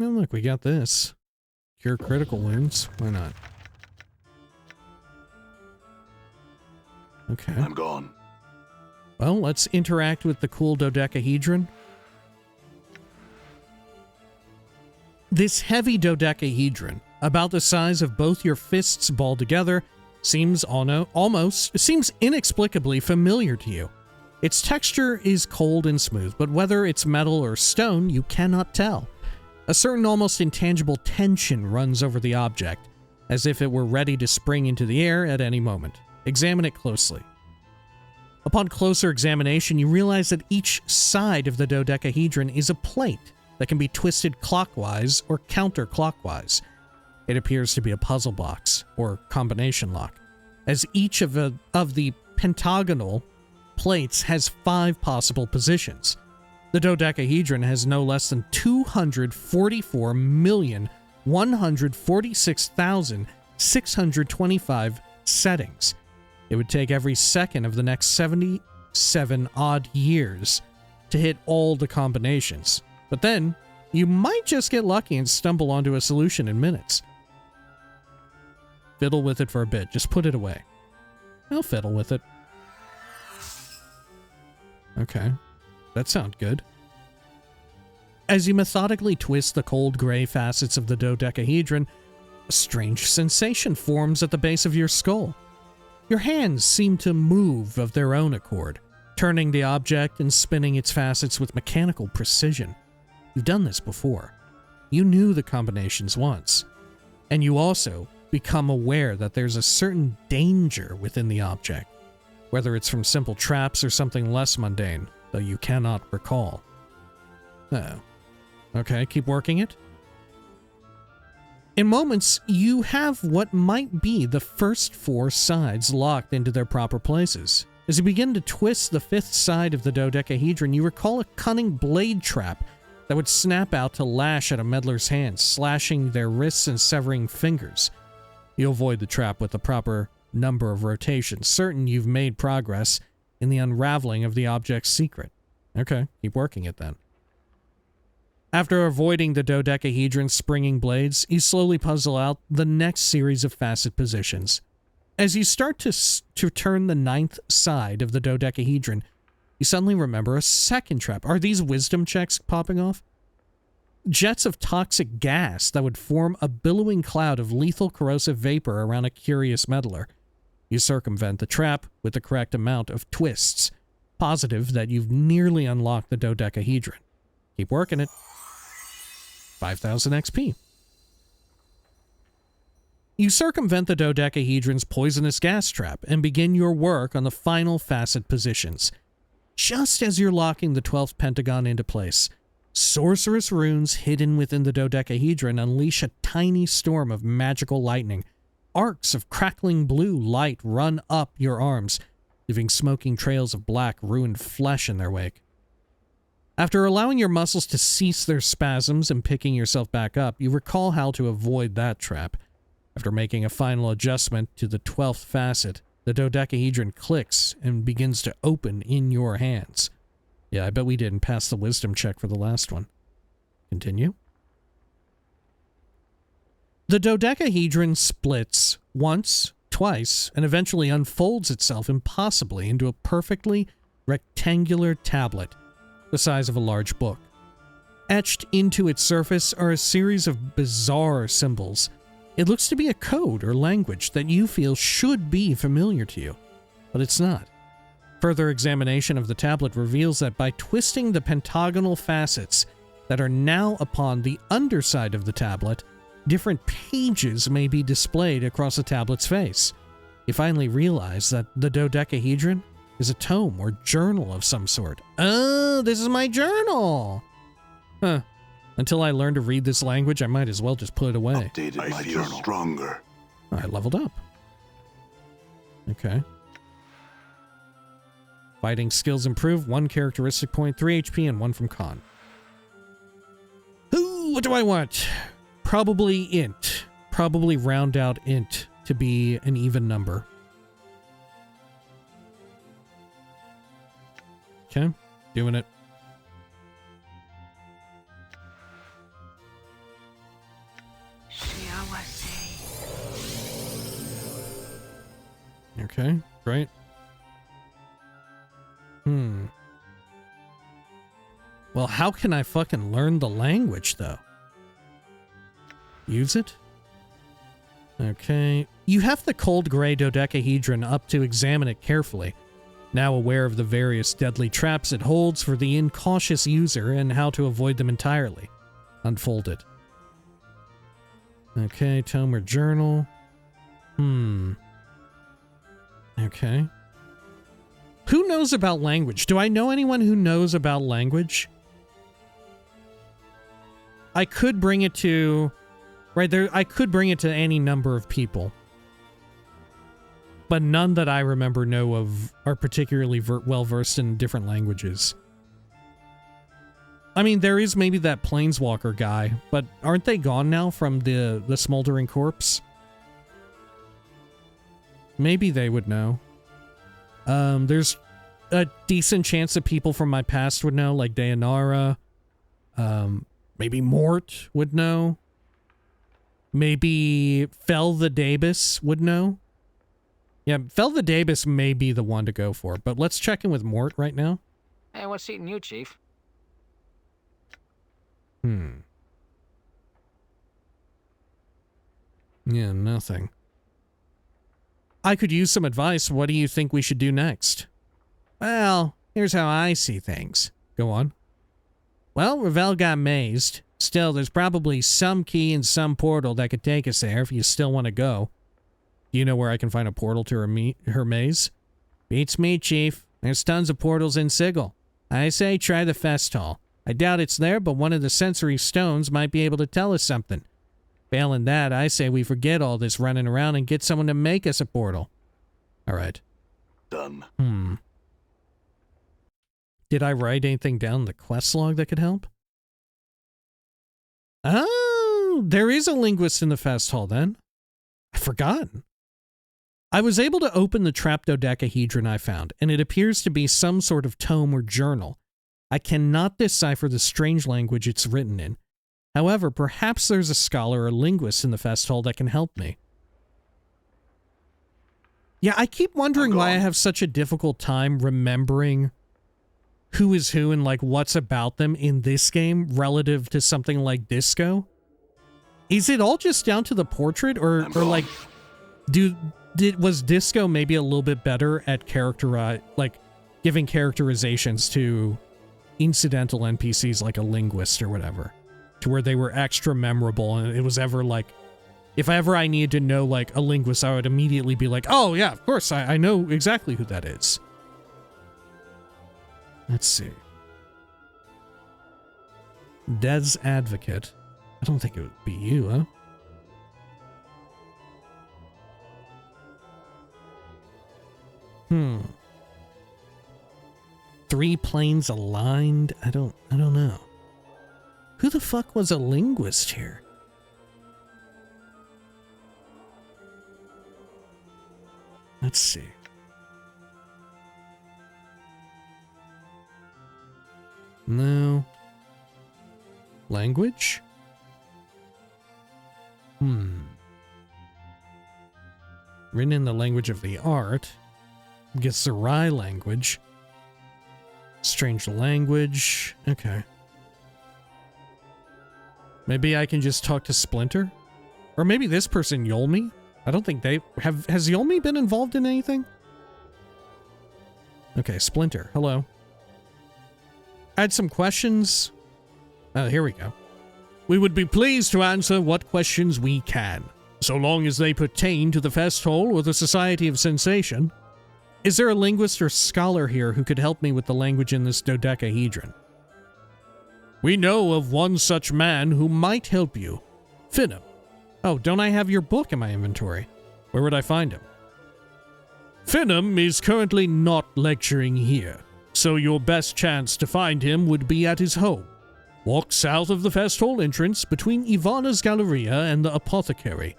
Oh, look, we got this. Cure critical wounds. Why not? Okay. I'm gone. Well, let's interact with the cool dodecahedron. This heavy dodecahedron, about the size of both your fists balled together, seems inexplicably familiar to you. Its texture is cold and smooth, but whether it's metal or stone, you cannot tell. A certain almost intangible tension runs over the object, as if it were ready to spring into the air at any moment. Examine it closely. Upon closer examination, you realize that each side of the dodecahedron is a plate that can be twisted clockwise or counterclockwise. It appears to be a puzzle box, or combination lock, as each of the pentagonal plates has 5 possible positions. The dodecahedron has no less than 244,146,625 settings. It would take every second of the next 77 odd years to hit all the combinations. But then, you might just get lucky and stumble onto a solution in minutes. Fiddle with it for a bit. Just put it away. I'll fiddle with it. Okay. That sounds good. As you methodically twist the cold gray facets of the dodecahedron, a strange sensation forms at the base of your skull. Your hands seem to move of their own accord, turning the object and spinning its facets with mechanical precision. You've done this before. You knew the combinations once. And you also become aware that there's a certain danger within the object, whether it's from simple traps or something less mundane, though you cannot recall. Oh. Okay, keep working it. In moments, you have what might be the first 4 sides locked into their proper places. As you begin to twist the 5th side of the dodecahedron, you recall a cunning blade trap that would snap out to lash at a meddler's hands, slashing their wrists and severing fingers. You avoid the trap with the proper number of rotations, certain you've made progress in the unraveling of the object's secret. Okay, keep working it then. After avoiding the dodecahedron's springing blades, you slowly puzzle out the next series of facet positions. As you start to turn the 9th side of the dodecahedron, you suddenly remember a second trap. Are these wisdom checks popping off? Jets of toxic gas that would form a billowing cloud of lethal corrosive vapor around a curious meddler. You circumvent the trap with the correct amount of twists, positive that you've nearly unlocked the dodecahedron. Keep working it. 5,000 XP. You circumvent the dodecahedron's poisonous gas trap and begin your work on the final facet positions. Just as you're locking the 12th pentagon into place, sorcerous runes hidden within the dodecahedron unleash a tiny storm of magical lightning. Arcs of crackling blue light run up your arms, leaving smoking trails of black, ruined flesh in their wake. After allowing your muscles to cease their spasms and picking yourself back up, you recall how to avoid that trap. After making a final adjustment to the 12th facet, the dodecahedron clicks and begins to open in your hands. Yeah, I bet we didn't pass the wisdom check for the last one. Continue. The dodecahedron splits once, twice, and eventually unfolds itself impossibly into a perfectly rectangular tablet the size of a large book. Etched into its surface are a series of bizarre symbols. It looks to be a code or language that you feel should be familiar to you, but it's not. Further examination of the tablet reveals that by twisting the pentagonal facets that are now upon the underside of the tablet, different pages may be displayed across the tablet's face. You finally realize that the dodecahedron is a tome or journal of some sort. Oh, this is my journal! Huh. Until I learn to read this language, I might as well just put it away. Updated I feel journal. Stronger. I leveled up. Okay. Fighting skills improved, 1 characteristic point, 3 HP, and 1 from con. Ooh, what do I want? Probably int. Probably round out int to be an even number. Okay, doing it. Okay, great. Well, how can I fucking learn the language, though? Use it? Okay. You have the cold gray dodecahedron up to examine it carefully, now aware of the various deadly traps it holds for the incautious user and how to avoid them entirely. Unfold it. Okay, tome or journal. Okay. Who knows about language? Do I know anyone who knows about language? I could bring it to... Right there, I could bring it to any number of people. But none that I remember know of are particularly well-versed in different languages. I mean, there is maybe that Planeswalker guy, but aren't they gone now from the Smoldering Corpse? Maybe they would know. There's a decent chance that people from my past would know, like Dayanara. Maybe Mort would know. Maybe Fel the Dabus would know. Yeah, Fel the Dabus may be the one to go for, but let's check in with Mort right now. Hey, what's eating you, Chief? Yeah, nothing. I could use some advice. What do you think we should do next? Well, here's how I see things. Go on. Well, Ravel got mazed. Still, there's probably some key in some portal that could take us there if you still want to go. Do you know where I can find a portal to her maze? Beats me, Chief. There's tons of portals in Sigil. I say try the Festhall. I doubt it's there, but one of the sensory stones might be able to tell us something. Failing that, I say we forget all this running around and get someone to make us a portal. All right. Done. Did I write anything down in the quest log that could help? Oh, there is a linguist in the Festhall then. I forgot. I was able to open the trapped Dodecahedron I found, and it appears to be some sort of tome or journal. I cannot decipher the strange language it's written in. However, perhaps there's a scholar or linguist in the Festhall that can help me. Yeah, I keep wondering why I have such a difficult time remembering who is who and like what's about them in this game relative to something like Disco. Is it all just down to the portrait, or like was Disco maybe a little bit better at giving characterizations to incidental NPCs like a linguist or whatever, to where they were extra memorable, and it was ever like, if ever I needed to know like a linguist, I would immediately be like, oh yeah, of course, I know exactly who that is. Let's see. Death's Advocate. I don't think it would be you, huh? Three planes aligned? I don't know. Who the fuck was a linguist here? Let's see. No. Language? Written in the language of the art. Gets the Rai language. Strange language. Okay. Maybe I can just talk to Splinter? Or maybe this person, Yolmi? I don't think they have. Has Yolmi been involved in anything? Okay, Splinter. Hello. I had some questions. Oh, here we go. We would be pleased to answer what questions we can, so long as they pertain to the Festhall or the Society of Sensation. Is there a linguist or scholar here who could help me with the language in this dodecahedron? We know of one such man who might help you. Finham. Oh, don't I have your book in my inventory? Where would I find him? Finham is currently not lecturing here, so your best chance to find him would be at his home. Walk south of the Festhall entrance between Ivana's Galleria and the Apothecary.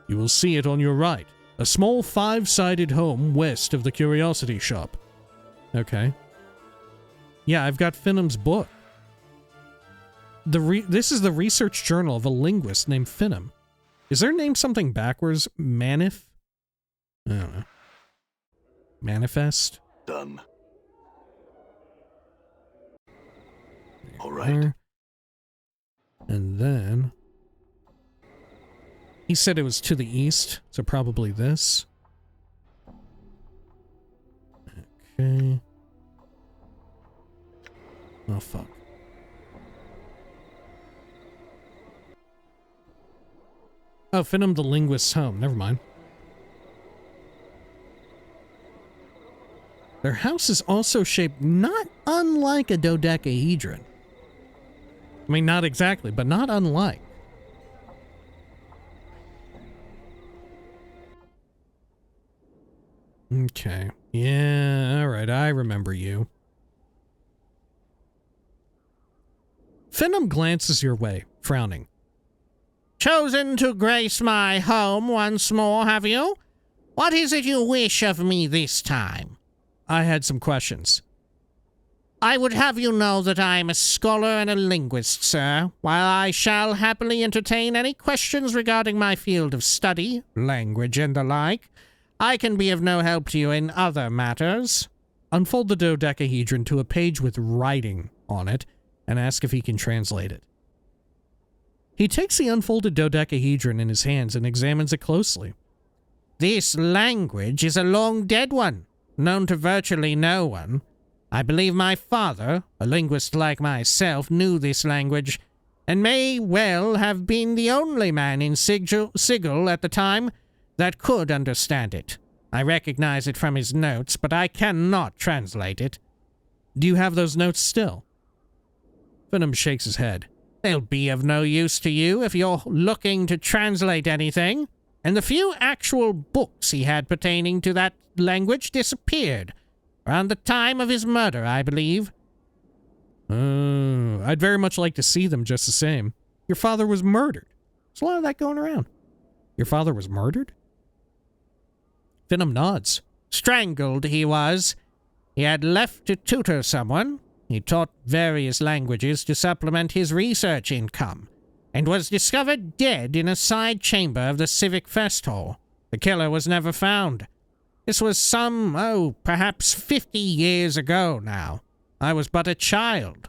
You will see it on your right. A small 5-sided home west of the Curiosity Shop. Okay. Yeah, I've got Finham's book. This is the research journal of a linguist named Finham. Is their name something backwards? Manif? I don't know. Manifest? Done. All right. And then... He said it was to the east, so probably this. Okay. Oh, fuck. Oh, Finham the Linguist's home. Never mind. Their house is also shaped not unlike a dodecahedron. I mean, not exactly, but not unlike. Okay. Yeah, alright, I remember you. Finham glances your way, frowning. Chosen to grace my home once more, have you? What is it you wish of me this time? I had some questions. I would have you know that I am a scholar and a linguist, sir. While I shall happily entertain any questions regarding my field of study, language and the like, I can be of no help to you in other matters. Unfold the dodecahedron to a page with writing on it and ask if he can translate it. He takes the unfolded dodecahedron in his hands and examines it closely. This language is a long dead one, known to virtually no one. I believe my father, a linguist like myself, knew this language, and may well have been the only man in Sigil at the time that could understand it. I recognize it from his notes, but I cannot translate it. Do you have those notes still? Venom shakes his head. They'll be of no use to you if you're looking to translate anything, and the few actual books he had pertaining to that language disappeared. Around the time of his murder, I believe. I'd very much like to see them just the same. Your father was murdered. There's a lot of that going around. Your father was murdered? Venom nods. Strangled, he was. He had left to tutor someone. He taught various languages to supplement his research income, and was discovered dead in a side chamber of the Civic Festhall. The killer was never found. This was perhaps 50 years ago now. I was but a child.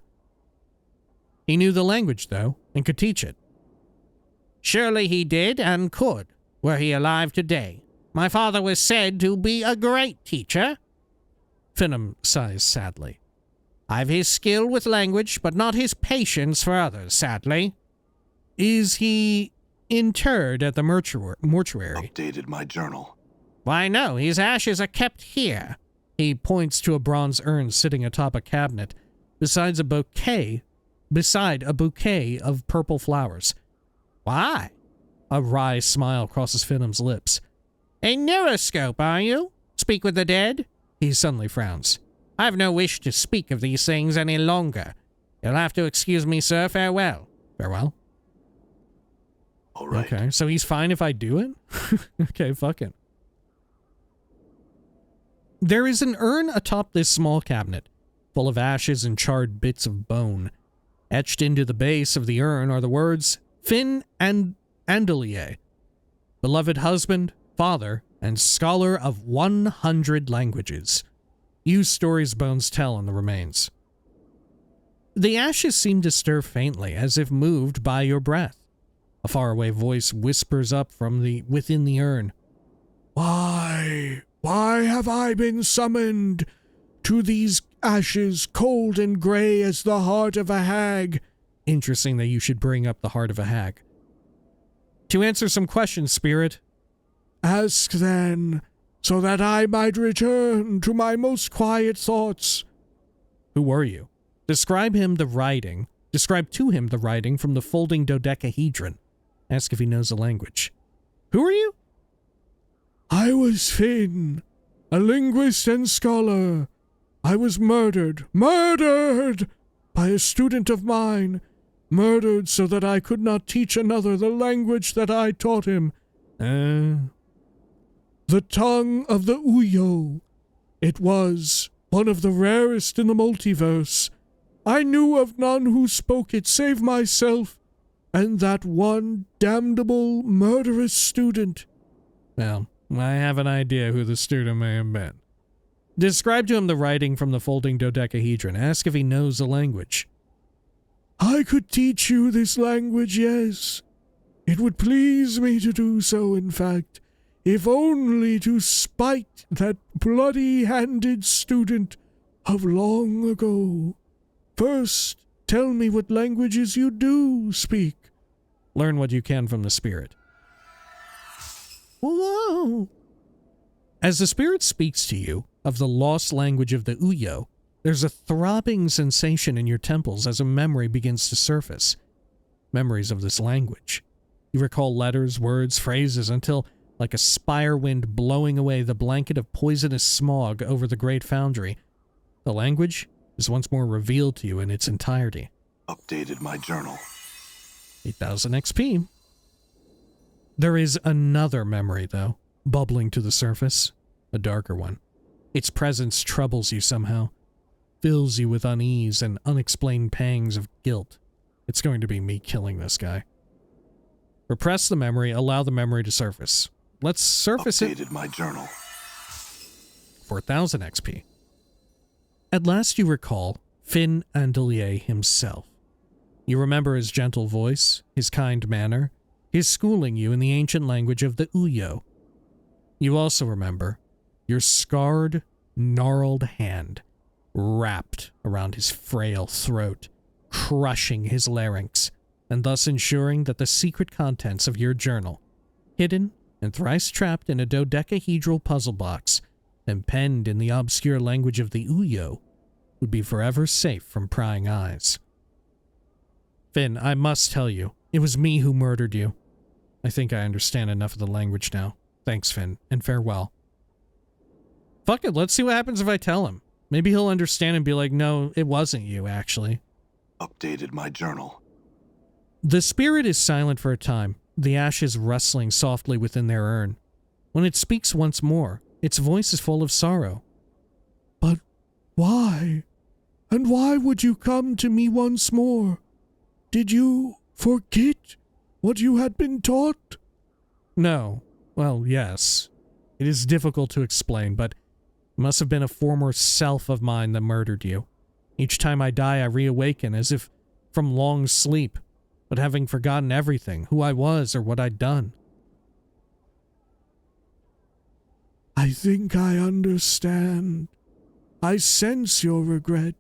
He knew the language, though, and could teach it. Surely he did and could, were he alive today. My father was said to be a great teacher. Venom sighs sadly. I've his skill with language, but not his patience for others, sadly. Is he interred at the mortuary? Updated my journal. Why, no, his ashes are kept here. He points to a bronze urn sitting atop a cabinet, beside a bouquet of purple flowers. Why? A wry smile crosses Venom's lips. A neuroscope, are you? Speak with the dead? He suddenly frowns. I have no wish to speak of these things any longer. You'll have to excuse me, sir. Farewell. Farewell? All right. Okay, so he's fine if I do it? Okay, fuck it. There is an urn atop this small cabinet, full of ashes and charred bits of bone. Etched into the base of the urn are the words, Fin and Andelier, beloved husband, father, and scholar of 100 languages. Use stories bones tell in the remains. The ashes seem to stir faintly, as if moved by your breath. A faraway voice whispers up from within the urn. Why have I been summoned to these ashes, cold and gray as the heart of a hag? Interesting that you should bring up the heart of a hag. To answer some questions, spirit. Ask then, so that I might return to my most quiet thoughts. Who were you? Describe to him the writing from the folding dodecahedron. Ask if he knows the language. Who are you? I was Finn, a linguist and scholar. I was murdered by a student of mine. Murdered so that I could not teach another the language that I taught him. The tongue of the Uyo. It was one of the rarest in the multiverse. I knew of none who spoke it save myself and that one damnable, murderous student. Well, I have an idea who the student may have been. Describe to him the writing from the folding dodecahedron. Ask if he knows the language. I could teach you this language, yes. It would please me to do so, in fact, if only to spite that bloody-handed student of long ago. First, tell me what languages you do speak. Learn what you can from the spirit. Whoa! As the spirit speaks to you of the lost language of the Uyo, there's a throbbing sensation in your temples as a memory begins to surface. Memories of this language. You recall letters, words, phrases until, like a spire wind blowing away the blanket of poisonous smog over the great foundry, the language is once more revealed to you in its entirety. Updated my journal. 8,000 XP. There is another memory, though, bubbling to the surface. A darker one. Its presence troubles you somehow. fills you with unease and unexplained pangs of guilt. It's going to be me killing this guy. Repress the memory, allow the memory to surface. Let's surface it. Updated my journal. 4,000 XP. At last you recall Finn Andelier himself. You remember his gentle voice, his kind manner, his schooling you in the ancient language of the Uyo. You also remember your scarred, gnarled hand wrapped around his frail throat, crushing his larynx, and thus ensuring that the secret contents of your journal, hidden and thrice trapped in a dodecahedral puzzle box and penned in the obscure language of the Uyo, would be forever safe from prying eyes. Finn, I must tell you, it was me who murdered you. I think I understand enough of the language now. Thanks, Finn, and farewell. Fuck it, let's see what happens if I tell him. Maybe he'll understand and be like, no, it wasn't you, actually. Updated my journal. The spirit is silent for a time, the ashes rustling softly within their urn. When it speaks once more, its voice is full of sorrow. But why? And why would you come to me once more? Did you forget what you had been taught? No. Well, yes. It is difficult to explain, but it must have been a former self of mine that murdered you. Each time I die, I reawaken as if from long sleep, but having forgotten everything, who I was or what I'd done. I think I understand. I sense your regret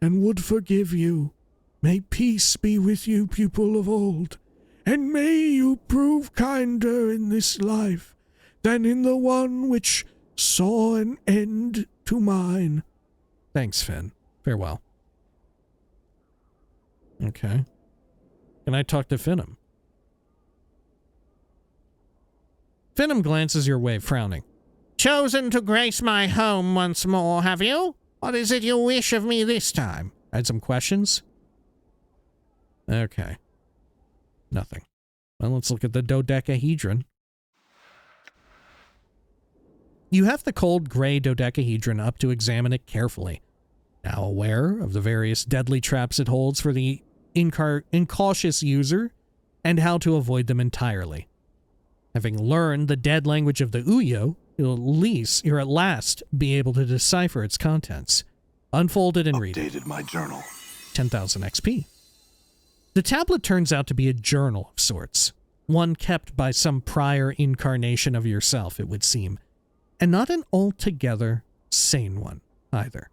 and would forgive you. May peace be with you, pupil of old, and may you prove kinder in this life than in the one which saw an end to mine. Thanks, Finn. Farewell. Okay. Can I talk to Finnum? Finnum glances your way, frowning. Chosen to grace my home once more, have you? What is it you wish of me this time? I had some questions. Okay. Nothing. Well, let's look at the dodecahedron. You have the cold gray dodecahedron up to examine it carefully. Now aware of the various deadly traps it holds for the incautious user and how to avoid them entirely. Having learned the dead language of the Uyo, you'll at last be able to decipher its contents. Unfold it and read it. Updated my journal. 10,000 XP. The tablet turns out to be a journal of sorts, one kept by some prior incarnation of yourself, it would seem, and not an altogether sane one, either.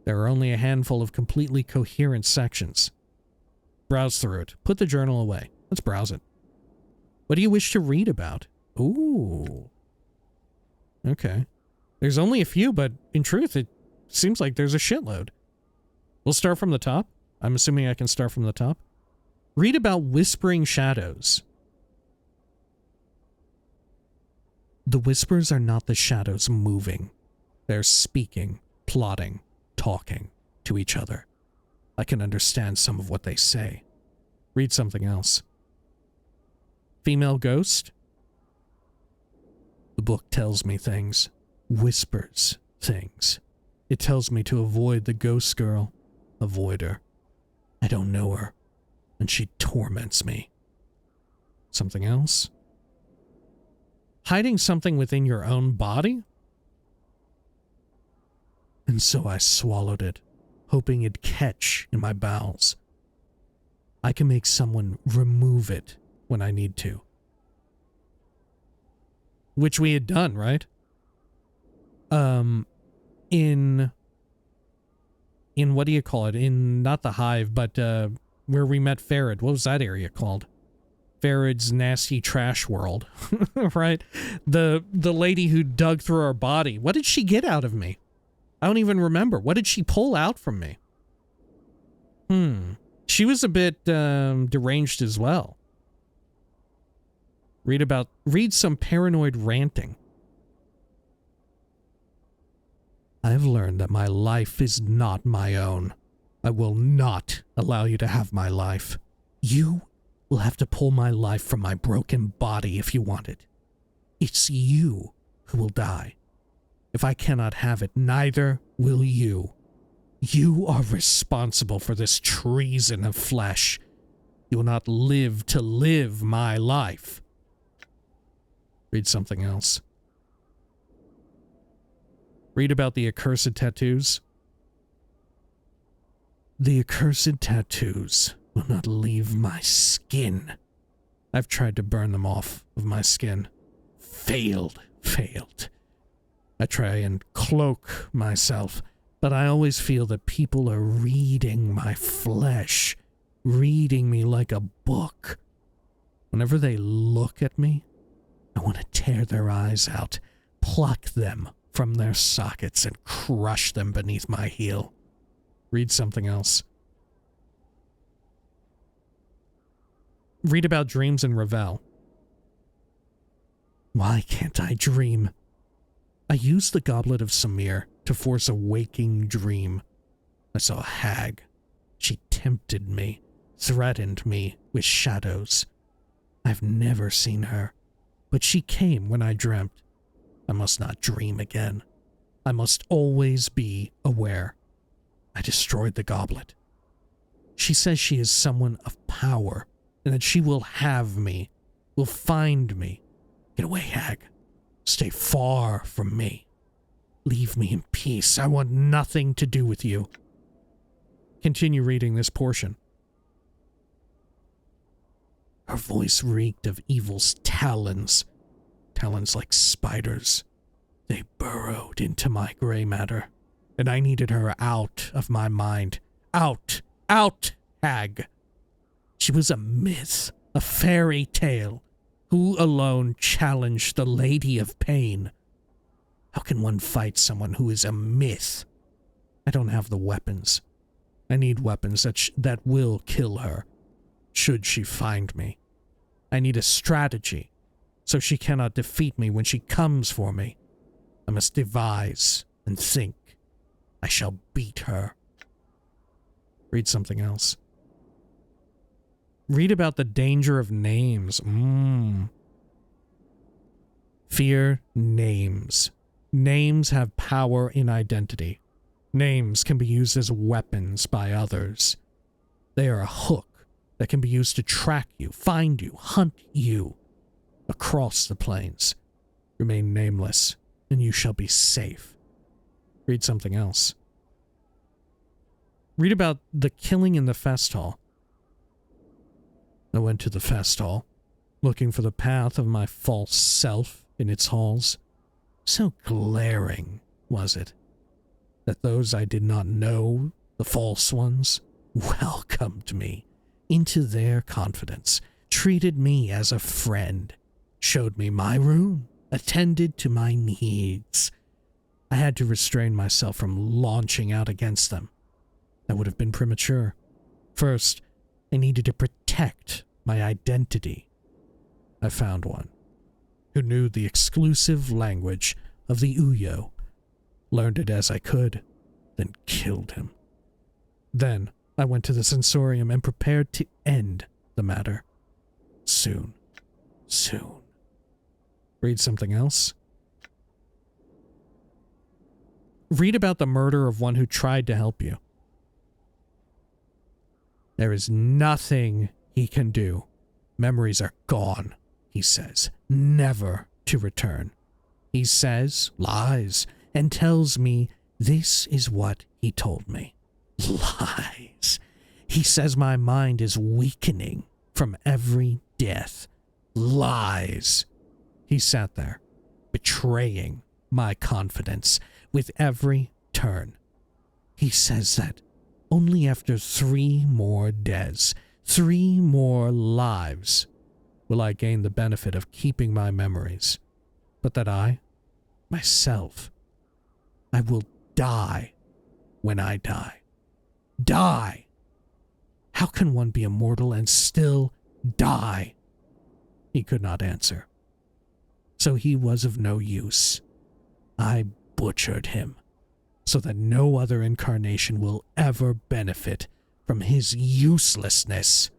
There are only a handful of completely coherent sections. Browse through it. Put the journal away. Let's browse it. What do you wish to read about? Ooh. Okay. There's only a few, but in truth, it seems like there's a shitload. We'll start from the top. I'm assuming I can start from the top. Read about whispering shadows. The whispers are not the shadows moving. They're speaking, plotting, talking to each other. I can understand some of what they say. Read something else. Female ghost? The book tells me things. Whispers things. It tells me to avoid the ghost girl. Avoid her. I don't know her, and she torments me. Something else? Hiding something within your own body? And so I swallowed it, hoping it'd catch in my bowels. I can make someone remove it when I need to. Which we had done, right? In what do you call it? In, not the Hive, but where we met Farad. What was that area called? Farad's nasty trash world, right? The lady who dug through our body. What did she get out of me? I don't even remember. What did she pull out from me? She was a bit deranged as well. Read some paranoid ranting. I have learned that my life is not my own. I will not allow you to have my life. You will have to pull my life from my broken body if you want it. It's you who will die. If I cannot have it, neither will you. You are responsible for this treason of flesh. You will not live to live my life. Read something else. Read about the accursed tattoos. The accursed tattoos will not leave my skin. I've tried to burn them off of my skin. Failed. I try and cloak myself, but I always feel that people are reading my flesh, reading me like a book. Whenever they look at me, I want to tear their eyes out, pluck them from their sockets, and crush them beneath my heel. Read something else. Read about dreams in Ravel. Why can't I dream? I used the Goblet of Samir to force a waking dream. I saw a hag. She tempted me, threatened me with shadows. I've never seen her, but she came when I dreamt. I must not dream again. I must always be aware. I destroyed the goblet. She says she is someone of power, and that she will have me, will find me. Get away, hag. Stay far from me. Leave me in peace. I want nothing to do with you. Continue reading this portion. Her voice reeked of evil's talons. Talons like spiders. They burrowed into my gray matter, and I needed her out of my mind. Out! Out, hag! She was a myth, a fairy tale. Who alone challenged the Lady of Pain? How can one fight someone who is a myth? I don't have the weapons. I need weapons that will kill her, should she find me. I need a strategy, so she cannot defeat me when she comes for me. I must devise and think. I shall beat her. Read something else. Read about the danger of names. Fear names. Names have power in identity. Names can be used as weapons by others. They are a hook that can be used to track you, find you, hunt you across the plains. Remain nameless, and you shall be safe. Read something else. Read about the killing in the Festhall. I went to the Festhall, looking for the path of my false self in its halls. So glaring was it, that those I did not know, the false ones, welcomed me into their confidence, treated me as a friend, showed me my room, attended to my needs. I had to restrain myself from launching out against them. That would have been premature. First, I needed to protect my identity. I found one who knew the exclusive language of the Uyo, learned it as I could, then killed him. Then I went to the sensorium and prepared to end the matter. Soon. Read something else. Read about the murder of one who tried to help you. There is nothing he can do. Memories are gone, he says, never to return. He says, lies, and tells me this is what he told me. Lies. He says my mind is weakening from every death. Lies. He sat there, betraying my confidence with every turn. He says that only after 3 more deaths, 3 more lives, will I gain the benefit of keeping my memories. But that I, myself, I will die when I die. Die! How can one be immortal and still die? He could not answer. So he was of no use. I butchered him, so that no other incarnation will ever benefit from his uselessness.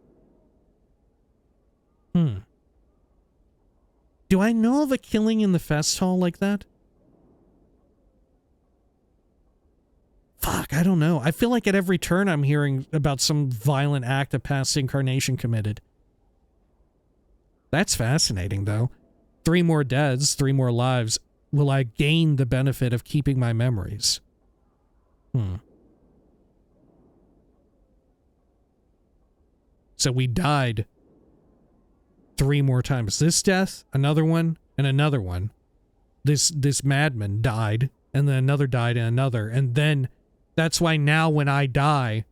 Do I know of a killing in the Festhall like that? Fuck, I don't know. I feel like at every turn I'm hearing about some violent act a past incarnation committed. That's fascinating, though. 3 more deaths, 3 more lives. Will I gain the benefit of keeping my memories? So we died 3 more times. This death, another one, and another one. This madman died, and then another died, and another. And then that's why now when I die,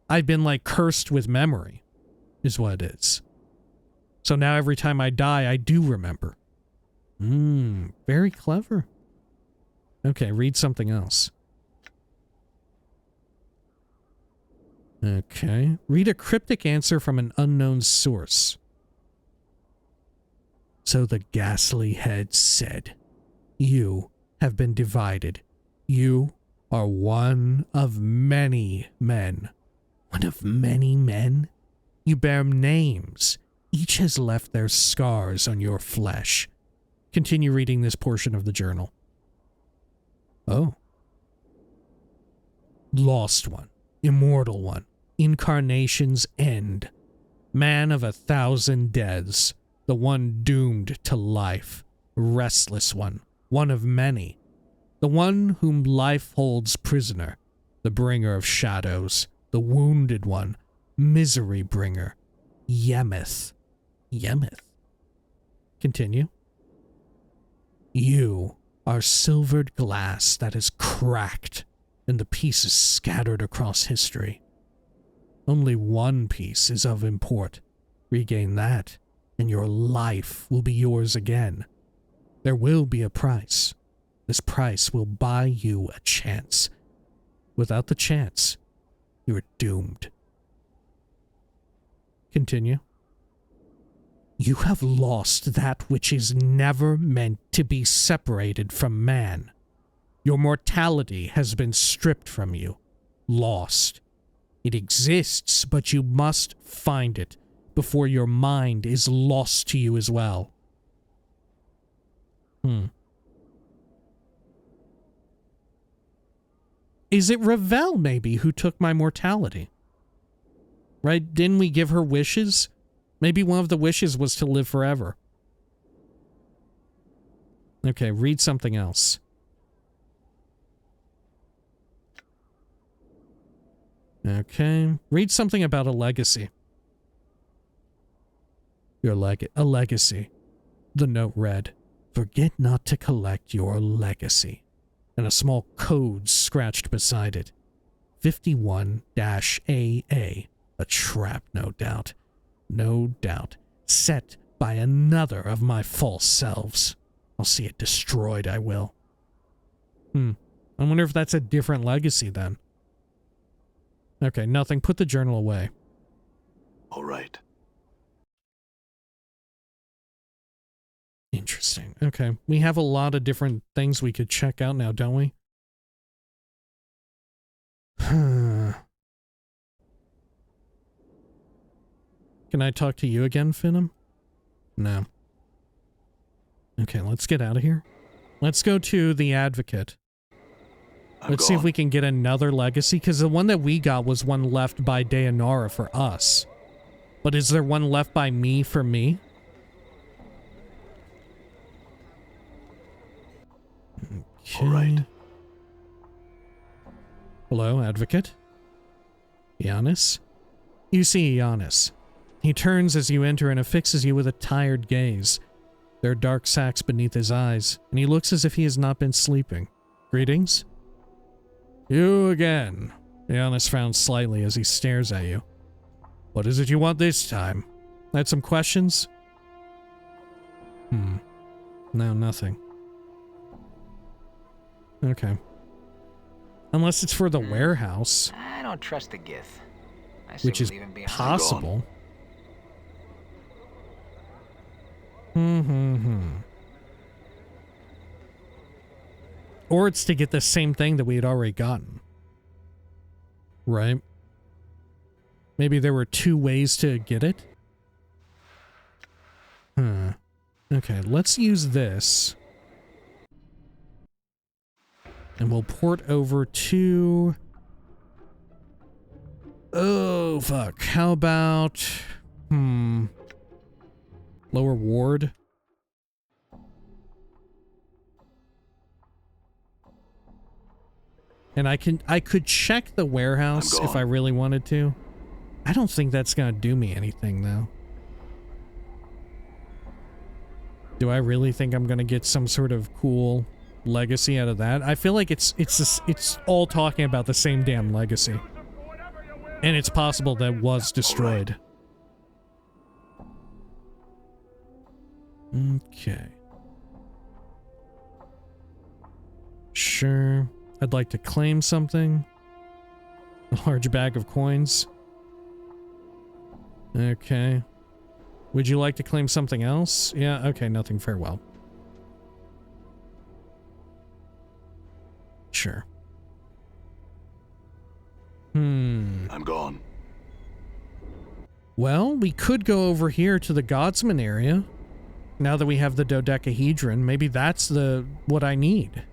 I've been like cursed with memory, is what it is. So now every time I die, I do remember. Very clever. Okay, read something else. Okay. Read a cryptic answer from an unknown source. So the ghastly head said, "You have been divided. You are one of many men." One of many men? You bear names. Each has left their scars on your flesh. Continue reading this portion of the journal. Oh. Lost one. Immortal one. Incarnation's end. Man of 1,000 deaths. The one doomed to life. Restless one. One of many. The one whom life holds prisoner. The bringer of shadows. The wounded one. Misery bringer. Yemeth. Yemeth. Continue. You are silvered glass that is cracked and the pieces scattered across history. Only one piece is of import. Regain that, and your life will be yours again. There will be a price. This price will buy you a chance. Without the chance, you are doomed. Continue. You have lost that which is never meant to be separated from man. Your mortality has been stripped from you. Lost. It exists, but you must find it before your mind is lost to you as well. Is it Ravel, maybe, who took my mortality? Right? Didn't we give her wishes? Maybe one of the wishes was to live forever. Okay, read something else. Okay, read something about a legacy. A legacy. The note read, "Forget not to collect your legacy." And a small code scratched beside it. 51-AA. A trap, no doubt. No doubt. Set by another of my false selves. I'll see it destroyed, I will. I wonder if that's a different legacy then. Okay, nothing. Put the journal away. All right. Interesting. Okay. We have a lot of different things we could check out now, don't we? Can I talk to you again, Finham? No. Okay, let's get out of here. Let's go to the Advocate. Let's see if we can get another legacy, because the one that we got was one left by Dayanara for us. But is there one left by me for me? Okay. All right. Hello, Advocate? Giannis? You see Giannis. He turns as you enter and affixes you with a tired gaze. There are dark sacs beneath his eyes, and he looks as if he has not been sleeping. Greetings? You again. Giannis frowns slightly as he stares at you. What is it you want this time? Had some questions? No, nothing. Okay. Unless it's for the warehouse. I don't trust the Gith. Which is possible. Or it's to get the same thing that we had already gotten. Right? Maybe there were 2 ways to get it? Okay, let's use this. And we'll port over to... Oh, fuck. How about... Lower ward? And I could check the warehouse if I really wanted to. I don't think that's gonna do me anything, though. Do I really think I'm gonna get some sort of cool legacy out of that? I feel like it's all talking about the same damn legacy. And it's possible that was destroyed. Okay. Sure. I'd like to claim something. A large bag of coins. Okay. Would you like to claim something else? Yeah, okay, nothing. Farewell. Sure. I'm gone. Well, we could go over here to the Godsman area. Now that we have the Dodecahedron, maybe that's what I need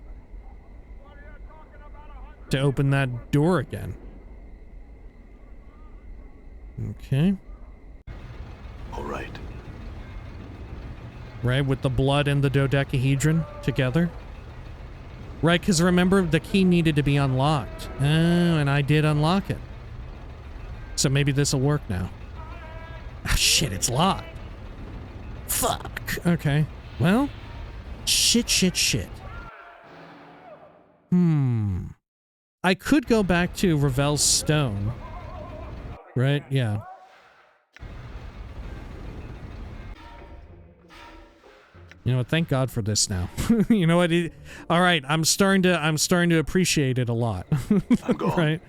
to open that door again. Okay. All right. Right, with the blood and the Dodecahedron together. Right, because remember, the key needed to be unlocked. Oh, and I did unlock it. So maybe this will work now. Ah, shit, it's locked. Fuck. Okay. Well, shit. I could go back to Ravel's stone. Right? Yeah. You know what? Thank God for this now. You know what? All right, I'm starting to appreciate it a lot. I'm gone. Right?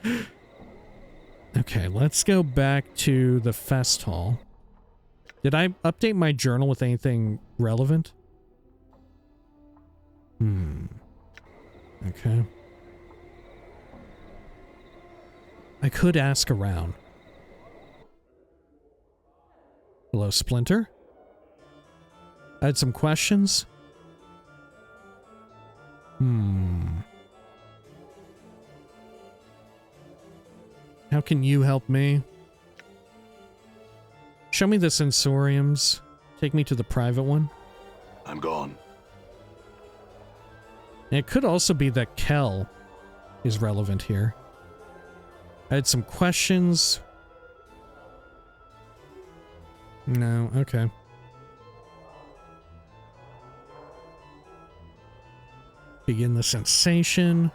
Okay, let's go back to the Festhall. Did I update my journal with anything relevant? Okay. I could ask around. Hello, Splinter? I had some questions. How can you help me? Show me the sensoriums. Take me to the private one. I'm gone. And it could also be that Kel is relevant here. I had some questions. No, okay. Begin the sensation.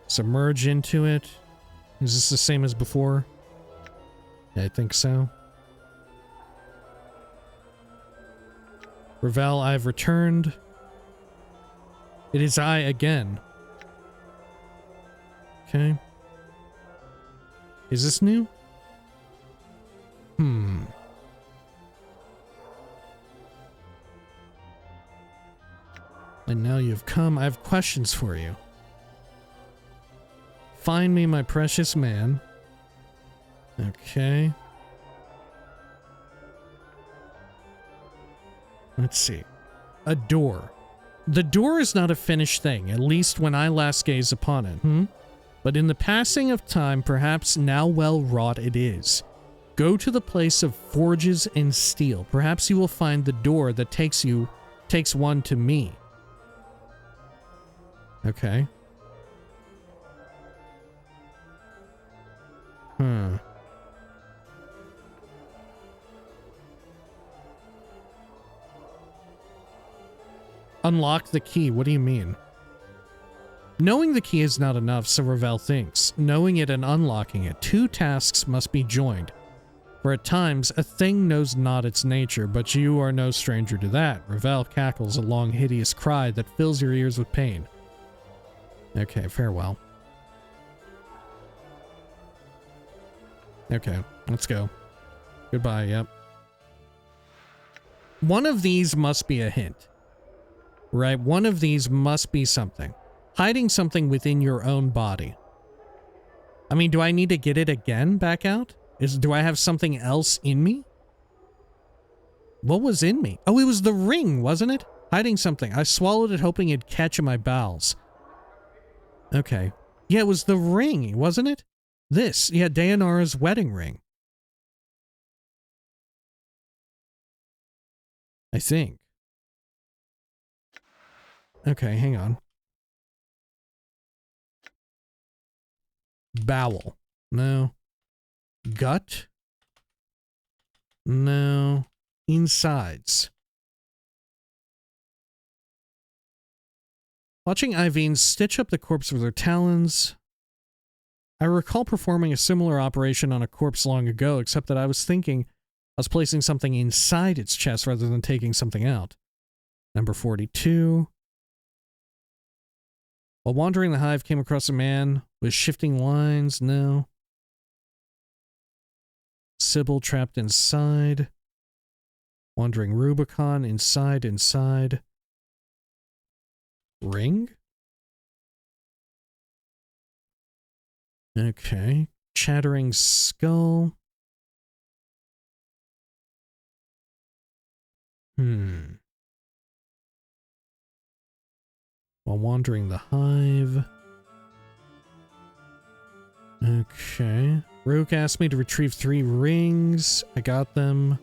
Submerge into it. Is this the same as before? Yeah, I think so. Ravel, I've returned. It is I again. Okay. Is this new? And now you've come. I have questions for you. Find me, my precious man. Okay. Let's see. A door. The door is not a finished thing, at least when I last gaze upon it, But in the passing of time, perhaps now well wrought it is. Go to the place of forges and steel. Perhaps you will find the door that takes one to me. Okay. Unlock the key. What do you mean? Knowing the key is not enough, so Ravel thinks. Knowing it and unlocking it. Two tasks must be joined. For at times, a thing knows not its nature, but you are no stranger to that. Ravel cackles a long, hideous cry that fills your ears with pain. Okay, farewell. Okay, let's go. Goodbye, yep. One of these must be a hint. Right? One of these must be something. Hiding something within your own body. I mean, do I need to get it again back out? Do I have something else in me? What was in me? Oh, it was the ring, wasn't it? Hiding something. I swallowed it hoping it'd catch in my bowels. Okay. Yeah, it was the ring, wasn't it? This. Yeah, Dayanara's wedding ring. I think. Okay, hang on. Bowel. No. Gut? No. Insides. Watching Iveen stitch up the corpse with her talons. I recall performing a similar operation on a corpse long ago, except that I was thinking I was placing something inside its chest rather than taking something out. Number 42. While wandering the hive, came across a man with shifting lines. No. Sybil trapped inside. Wandering Rubicon. Inside. Ring? Okay. Chattering skull. While wandering the hive. Okay. Rook asked me to retrieve 3 rings. I got them.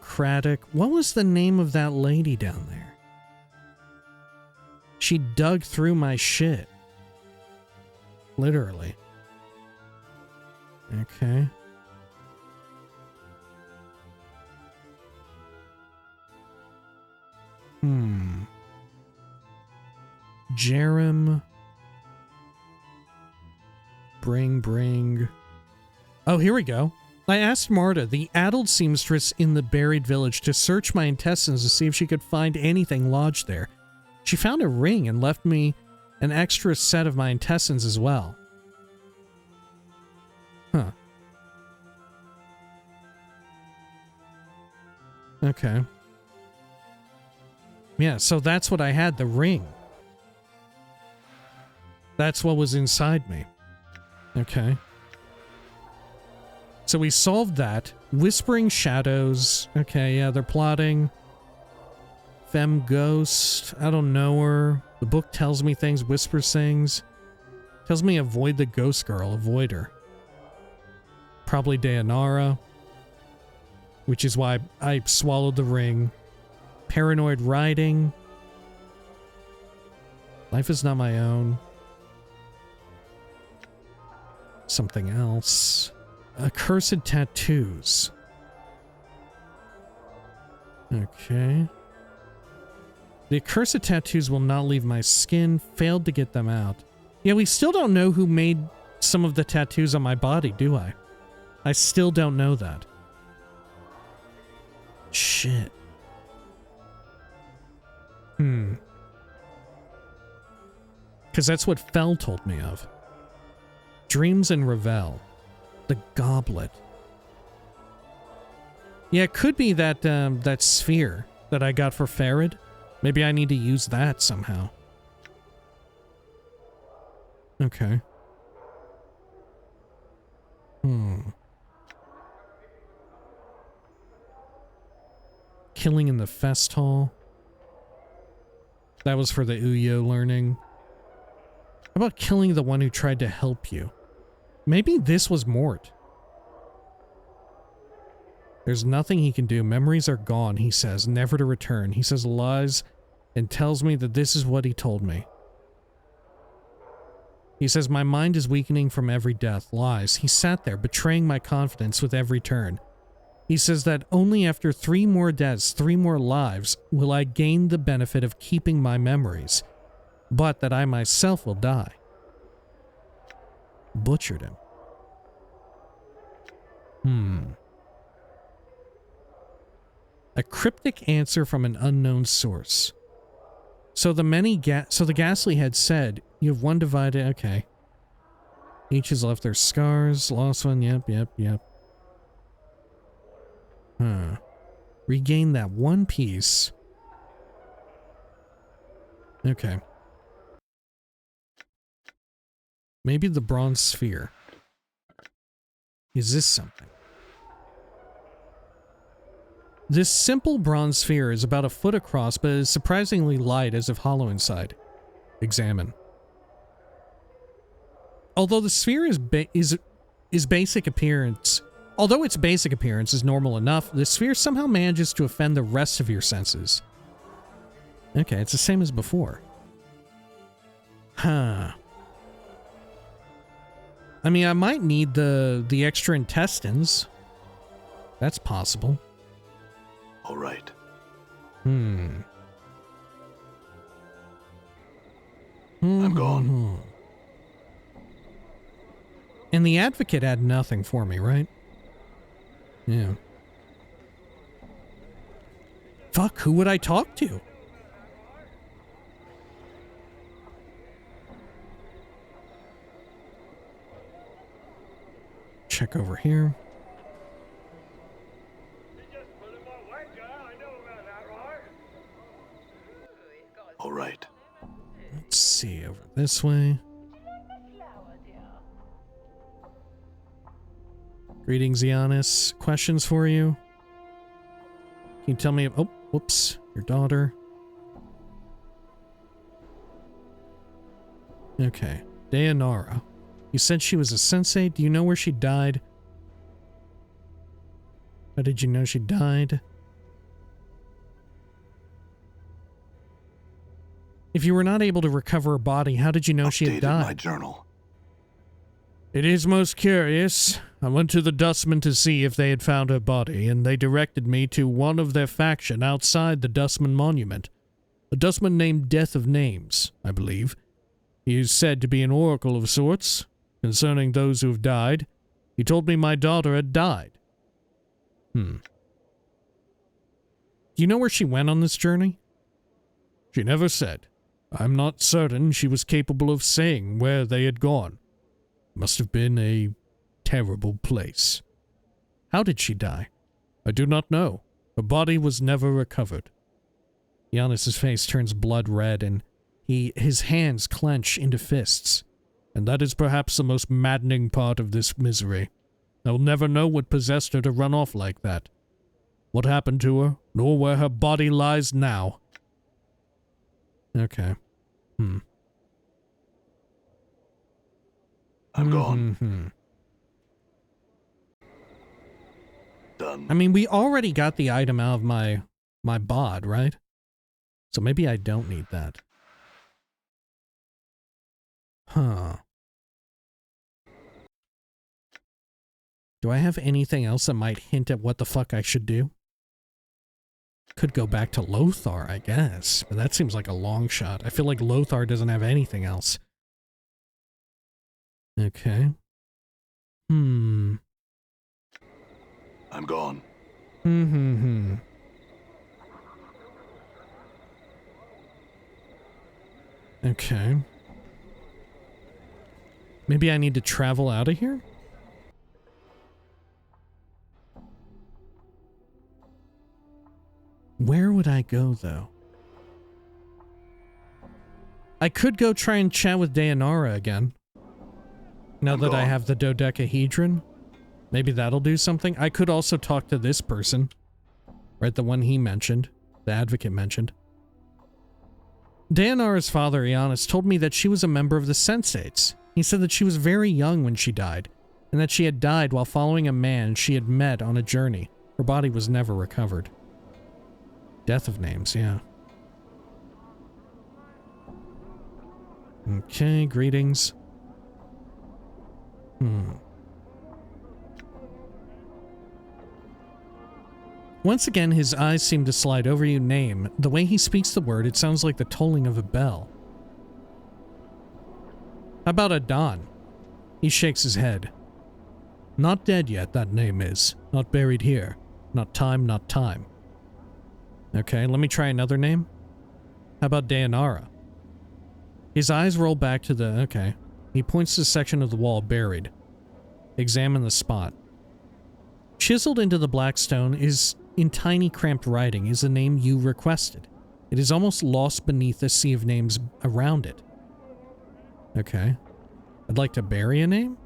Craddock. What was the name of that lady down there? She dug through my shit. Literally. Okay. Jerem. Bring. Oh, here we go. I asked Marta, the addled seamstress in the buried village, to search my intestines to see if she could find anything lodged there. She found a ring and left me an extra set of my intestines as well. Huh. Okay. Yeah, so that's what I had, the ring. That's what was inside me. Okay. So we solved that. Whispering shadows. Okay, yeah, they're plotting. Femme ghost. I don't know her. The book tells me things, whispers things. Tells me avoid the ghost girl. Avoid her. Probably Dayanara. Which is why I swallowed the ring. Paranoid writing. Life is not my own. Something else. Accursed tattoos. Okay. The accursed tattoos will not leave my skin. Failed to get them out. Yeah, we still don't know who made some of the tattoos on my body, do I? I still don't know that. Shit. Because that's what Fell told me of. Dreams and Ravel. The goblet. Yeah, it could be that that sphere that I got for Farid. Maybe I need to use that somehow. Okay. Killing in the Festhall. That was for the Uyo learning. How about killing the one who tried to help you? Maybe this was Mort. There's nothing he can do. Memories are gone, he says, never to return. He says lies and tells me that this is what he told me. He says my mind is weakening from every death. Lies. He sat there, betraying my confidence with every turn. He says that only after 3 more deaths, 3 more lives, will I gain the benefit of keeping my memories, but that I myself will die. Butchered him. A cryptic answer from an unknown source. So the Ghastly had said, you have one divided, okay. Each has left their scars, lost one, yep. Regain that one piece. Okay. Maybe the bronze sphere. Is this something? This simple bronze sphere is about a foot across, but is surprisingly light as if hollow inside. Examine. although the sphere is basic appearance, although its basic appearance is normal enough, the sphere somehow manages to offend the rest of your senses. Okay, it's the same as before. Huh. I mean, I might need the extra intestines. That's possible. All right. I'm gone. And the advocate had nothing for me, right? Yeah. Fuck, who would I talk to? Check over here. All right. Let's see, over this way. Greetings, Giannis. Questions for you? Can you tell me... Oh, whoops. Your daughter. Okay. Dayanara. You said she was a sensei. Do you know where she died? How did you know she died? If you were not able to recover her body, how did you know she had died? My journal. It is most curious. I went to the dustmen to see if they had found her body, and they directed me to one of their faction outside the Dustman Monument. A dustman named Death of Names, I believe. He is said to be an oracle of sorts concerning those who have died. He told me my daughter had died. Do you know where she went on this journey? She never said. I'm not certain she was capable of saying where they had gone. Must have been a terrible place. How did she die? I do not know. Her body was never recovered. Giannis's face turns blood red and his hands clench into fists. And that is perhaps the most maddening part of this misery. I will never know what possessed her to run off like that. What happened to her, nor where her body lies now. Okay. I'm gone. Done. I mean, we already got the item out of my bod, right? So maybe I don't need that. Huh. Do I have anything else that might hint at what the fuck I should do? Could go back to Lothar, I guess, but that seems like a long shot. I feel like Lothar doesn't have anything else. Okay. I'm gone. Okay. Maybe I need to travel out of here? Where would I go, though? I could go try and chat with Dayanara again. Now that I have the Dodecahedron. Maybe that'll do something. I could also talk to this person. Right, the one he mentioned. The advocate mentioned. Dayanara's father, Giannis, told me that she was a member of the Sensates. He said that she was very young when she died, and that she had died while following a man she had met on a journey. Her body was never recovered. Death of Names, yeah. Okay, greetings. Once again, his eyes seem to slide over you. Name. The way he speaks the word, it sounds like the tolling of a bell. How about Adon? He shakes his head. Not dead yet, that name is. Not buried here. Not time, not time. Okay, let me try another name. How about Dayanara? His eyes roll back to the... Okay. He points to the section of the wall buried. Examine the spot. Chiseled into the black stone is, in tiny cramped writing, is the name you requested. It is almost lost beneath the sea of names around it. Okay. I'd like to bury a name?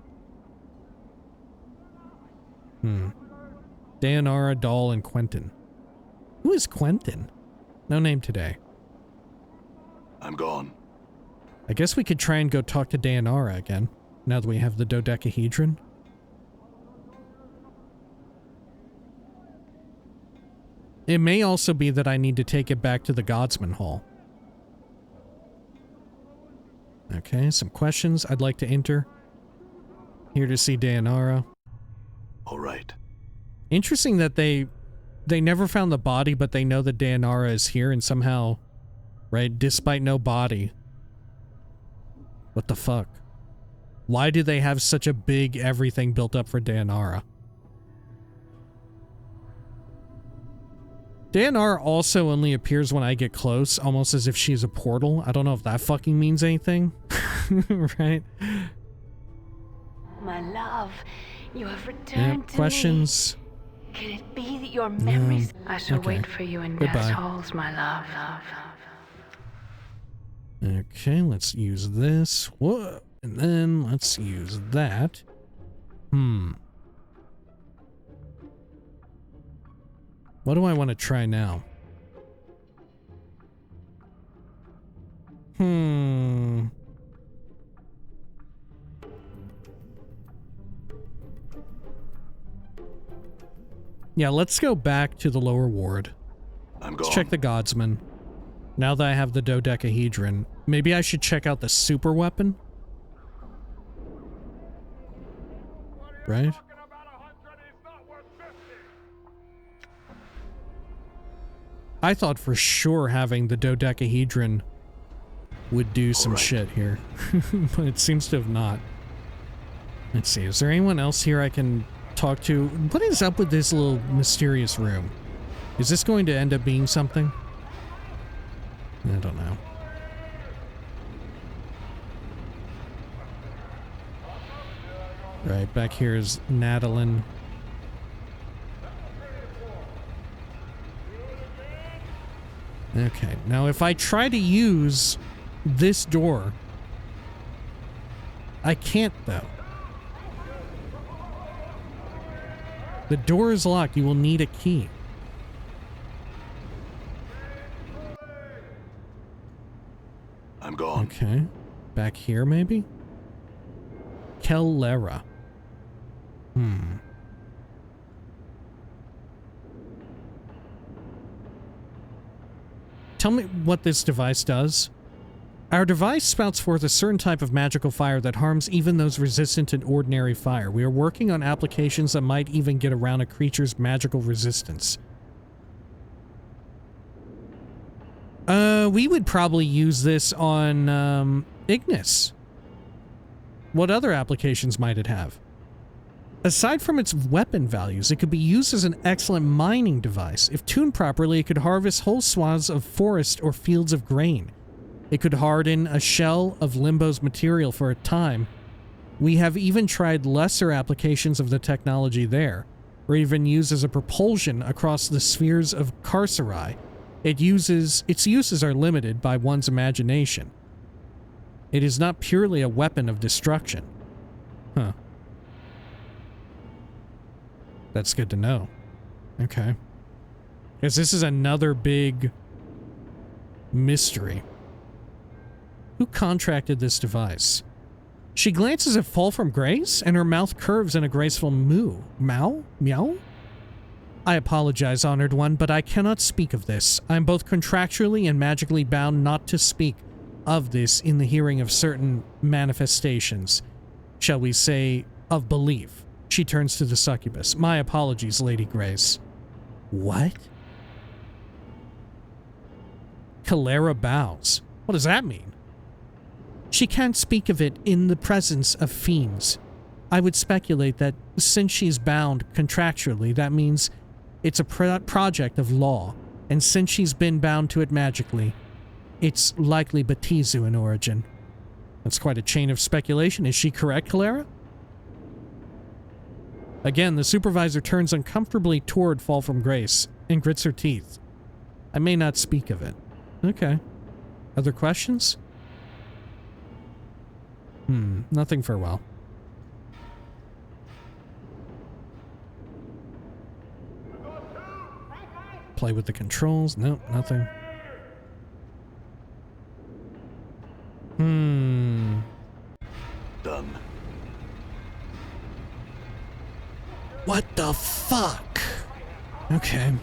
Dayanara, Dahl, and Quentin. Who is Quentin? No name today. I'm gone. I guess we could try and go talk to Dayanara again. now that we have the Dodecahedron. It may also be that I need to take it back to the Godsman Hall. Okay, some questions I'd like to enter. Here to see Dayanara. All right. Interesting that they never found the body, but they know that Dayanara is here and somehow, right, despite no body. What the fuck? Why do they have such a big everything built up for Dayanara? Dayanara also only appears when I get close, almost as if she's a portal. I don't know if that fucking means anything. Right? My love, you have returned to questions? me. Can it be that your memories... I shall okay. wait for you in Goodbye. death's halls, my love. Okay, let's use this. Whoa. And then let's use that. What do I want to try now? Yeah, let's go back to the lower ward. I'm gone. Let's check the Godsman. Now that I have the Dodecahedron, maybe I should check out the super weapon? Right? I thought for sure having the Dodecahedron would do some shit here, but it seems to have not. Let's see, is there anyone else here I can talk to? What is up with this little mysterious room? Is this going to end up being something? I don't know. Right, back here is Nadalin. Okay, now if I try to use this door, I can't though. The door is locked. You will need a key. I'm gone. Okay. Back here, maybe? Kellera. Tell me what this device does. Our device spouts forth a certain type of magical fire that harms even those resistant to ordinary fire. We are working on applications that might even get around a creature's magical resistance. We would probably use this on, Ignis. What other applications might it have? Aside from its weapon values, it could be used as an excellent mining device. If tuned properly, it could harvest whole swaths of forest or fields of grain. It could harden a shell of Limbo's material for a time. We have even tried lesser applications of the technology there, or even used as a propulsion across the spheres of Carcerai. Its uses are limited by one's imagination. It is not purely a weapon of destruction. Huh. That's good to know. Okay. Because this is another big mystery. Who contracted this device? She glances at Fall from Grace, and her mouth curves in a graceful moo. Meow? I apologize, Honored One, but I cannot speak of this. I am both contractually and magically bound not to speak of this in the hearing of certain manifestations. Shall we say, of belief. She turns to the succubus. My apologies, Lady Grace. What? Kellera bows. What does that mean? She can't speak of it in the presence of fiends. I would speculate that since she's bound contractually, that means it's a project of law, and since she's been bound to it magically, it's likely Batizu in origin. That's quite a chain of speculation. Is she correct, Kellera? Again, the supervisor turns uncomfortably toward Fall from Grace and grits her teeth. I may not speak of it. Okay. Other questions? Nothing farewell. Play with the controls? Nope, nothing. Done. What the fuck? Okay.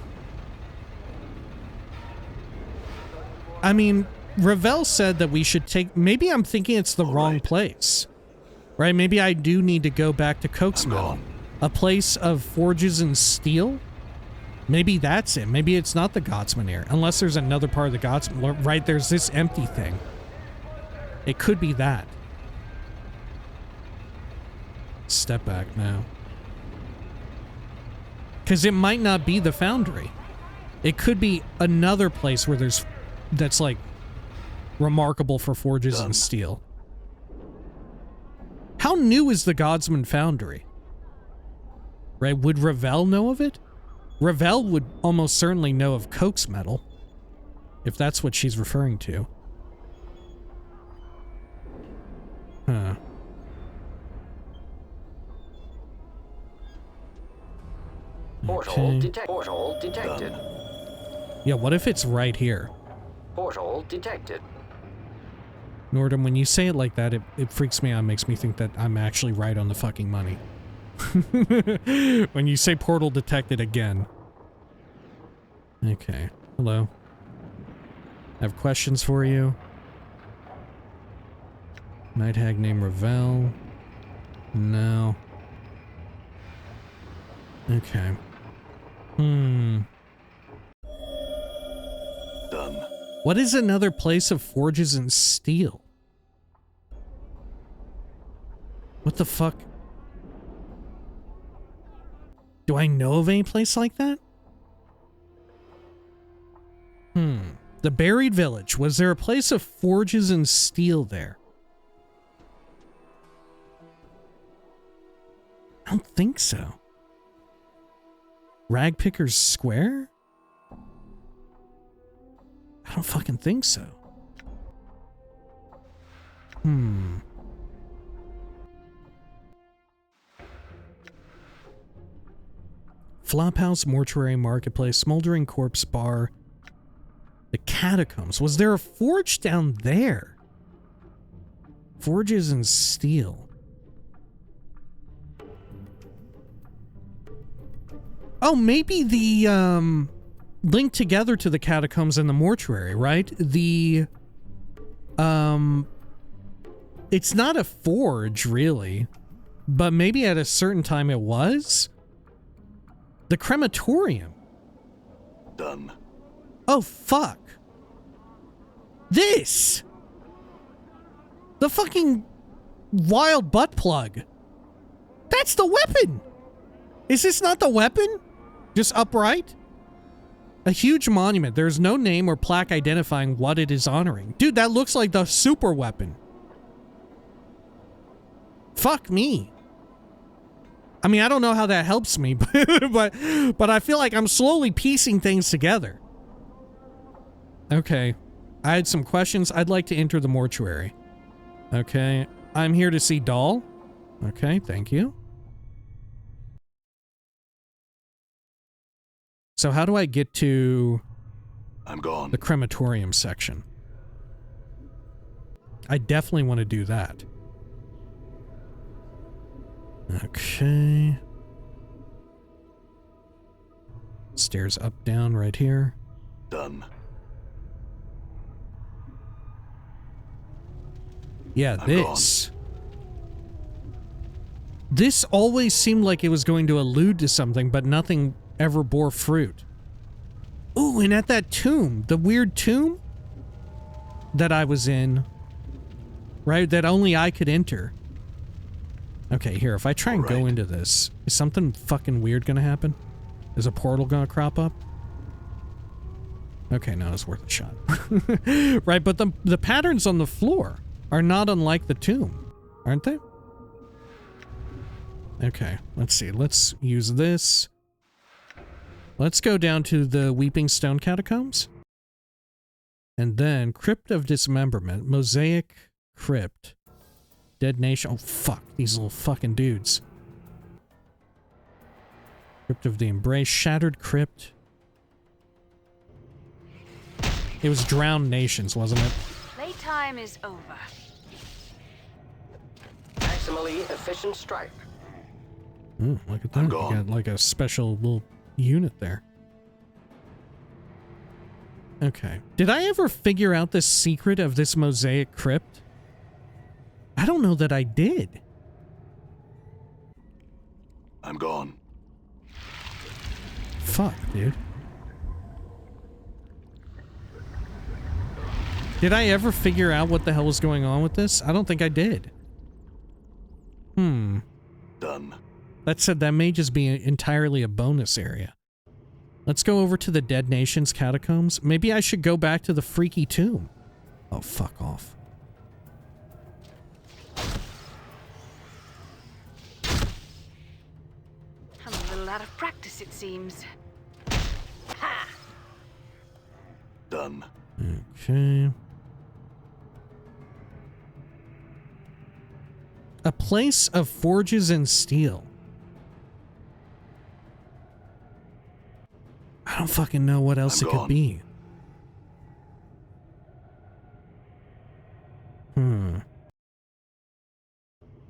I mean, Ravel said that we should take... Maybe I'm thinking it's the wrong place. Right? Maybe I do need to go back to Coke's Metal. A place of forges and steel? Maybe that's it. Maybe it's not the Godsman here. Unless there's another part of the Godsman. Right, there's this empty thing. It could be that. Step back now. Because it might not be the foundry. It could be another place where there's... that's, like, remarkable for forges and steel. How new is the Godsman foundry? Right, would Ravel know of it? Ravel would almost certainly know of Coke's Metal. If that's what she's referring to. Huh. Portal detected. Yeah, what if it's right here? Portal detected. Nordum, when you say it like that, it freaks me out, makes me think that I'm actually right on the fucking money. When you say portal detected again. Okay. Hello. I have questions for you. Night hag named Ravel. No. Okay. Done. What is another place of forges and steel? What the fuck? Do I know of any place like that? The Buried Village. Was there a place of forges and steel there? I don't think so. Ragpicker's Square? I don't fucking think so. Flophouse, Mortuary, Marketplace, Smoldering Corpse Bar, the Catacombs. Was there a forge down there? Forges and steel. Oh, maybe the, linked together to the Catacombs and the Mortuary, right? The, it's not a forge, really, but maybe at a certain time it was? The crematorium. Done. Oh, fuck. This! The fucking wild butt plug. That's the weapon! Is this not the weapon? Just upright? A huge monument. There's no name or plaque identifying what it is honoring. Dude, that looks like the super weapon. Fuck me. I mean, I don't know how that helps me, but I feel like I'm slowly piecing things together. Okay. I had some questions. I'd like to enter the mortuary. Okay. I'm here to see Doll. Okay, thank you. So how do I get to... I'm gone. The crematorium section? I definitely want to do that. Okay. Stairs up, down, right here. Done. Yeah, I'm this. This always seemed like it was going to allude to something, but nothing ever bore fruit. Ooh, and at that tomb, the weird tomb that I was in, right, that only I could enter. Okay, here, if I try and go into this, is something fucking weird gonna happen? Is a portal gonna crop up? Okay, no, it's worth a shot. Right, but the patterns on the floor are not unlike the tomb, aren't they? Okay, let's see. Let's use this. Let's go down to the Weeping Stone Catacombs. And then Crypt of Dismemberment, Mosaic Crypt, Dead Nation. Oh, fuck. These little fucking dudes. Crypt of the Embrace, Shattered Crypt. It was Drowned Nations, wasn't it? Playtime is over. Maximally efficient strike. Oh, look at that. I'm You gone. got like a special little unit there. Okay. Did I ever figure out the secret of this mosaic crypt? I don't know that I did. I'm gone. Fuck, dude. Did I ever figure out what the hell was going on with this? I don't think I did. Done. That said, that may just be entirely a bonus area. Let's go over to the Dead Nations catacombs. Maybe I should go back to the freaky tomb. Oh, fuck off. I'm a little out of practice, it seems. Ha! Done. Okay. A place of forges and steel. I don't fucking know what else I'm it could gone. be.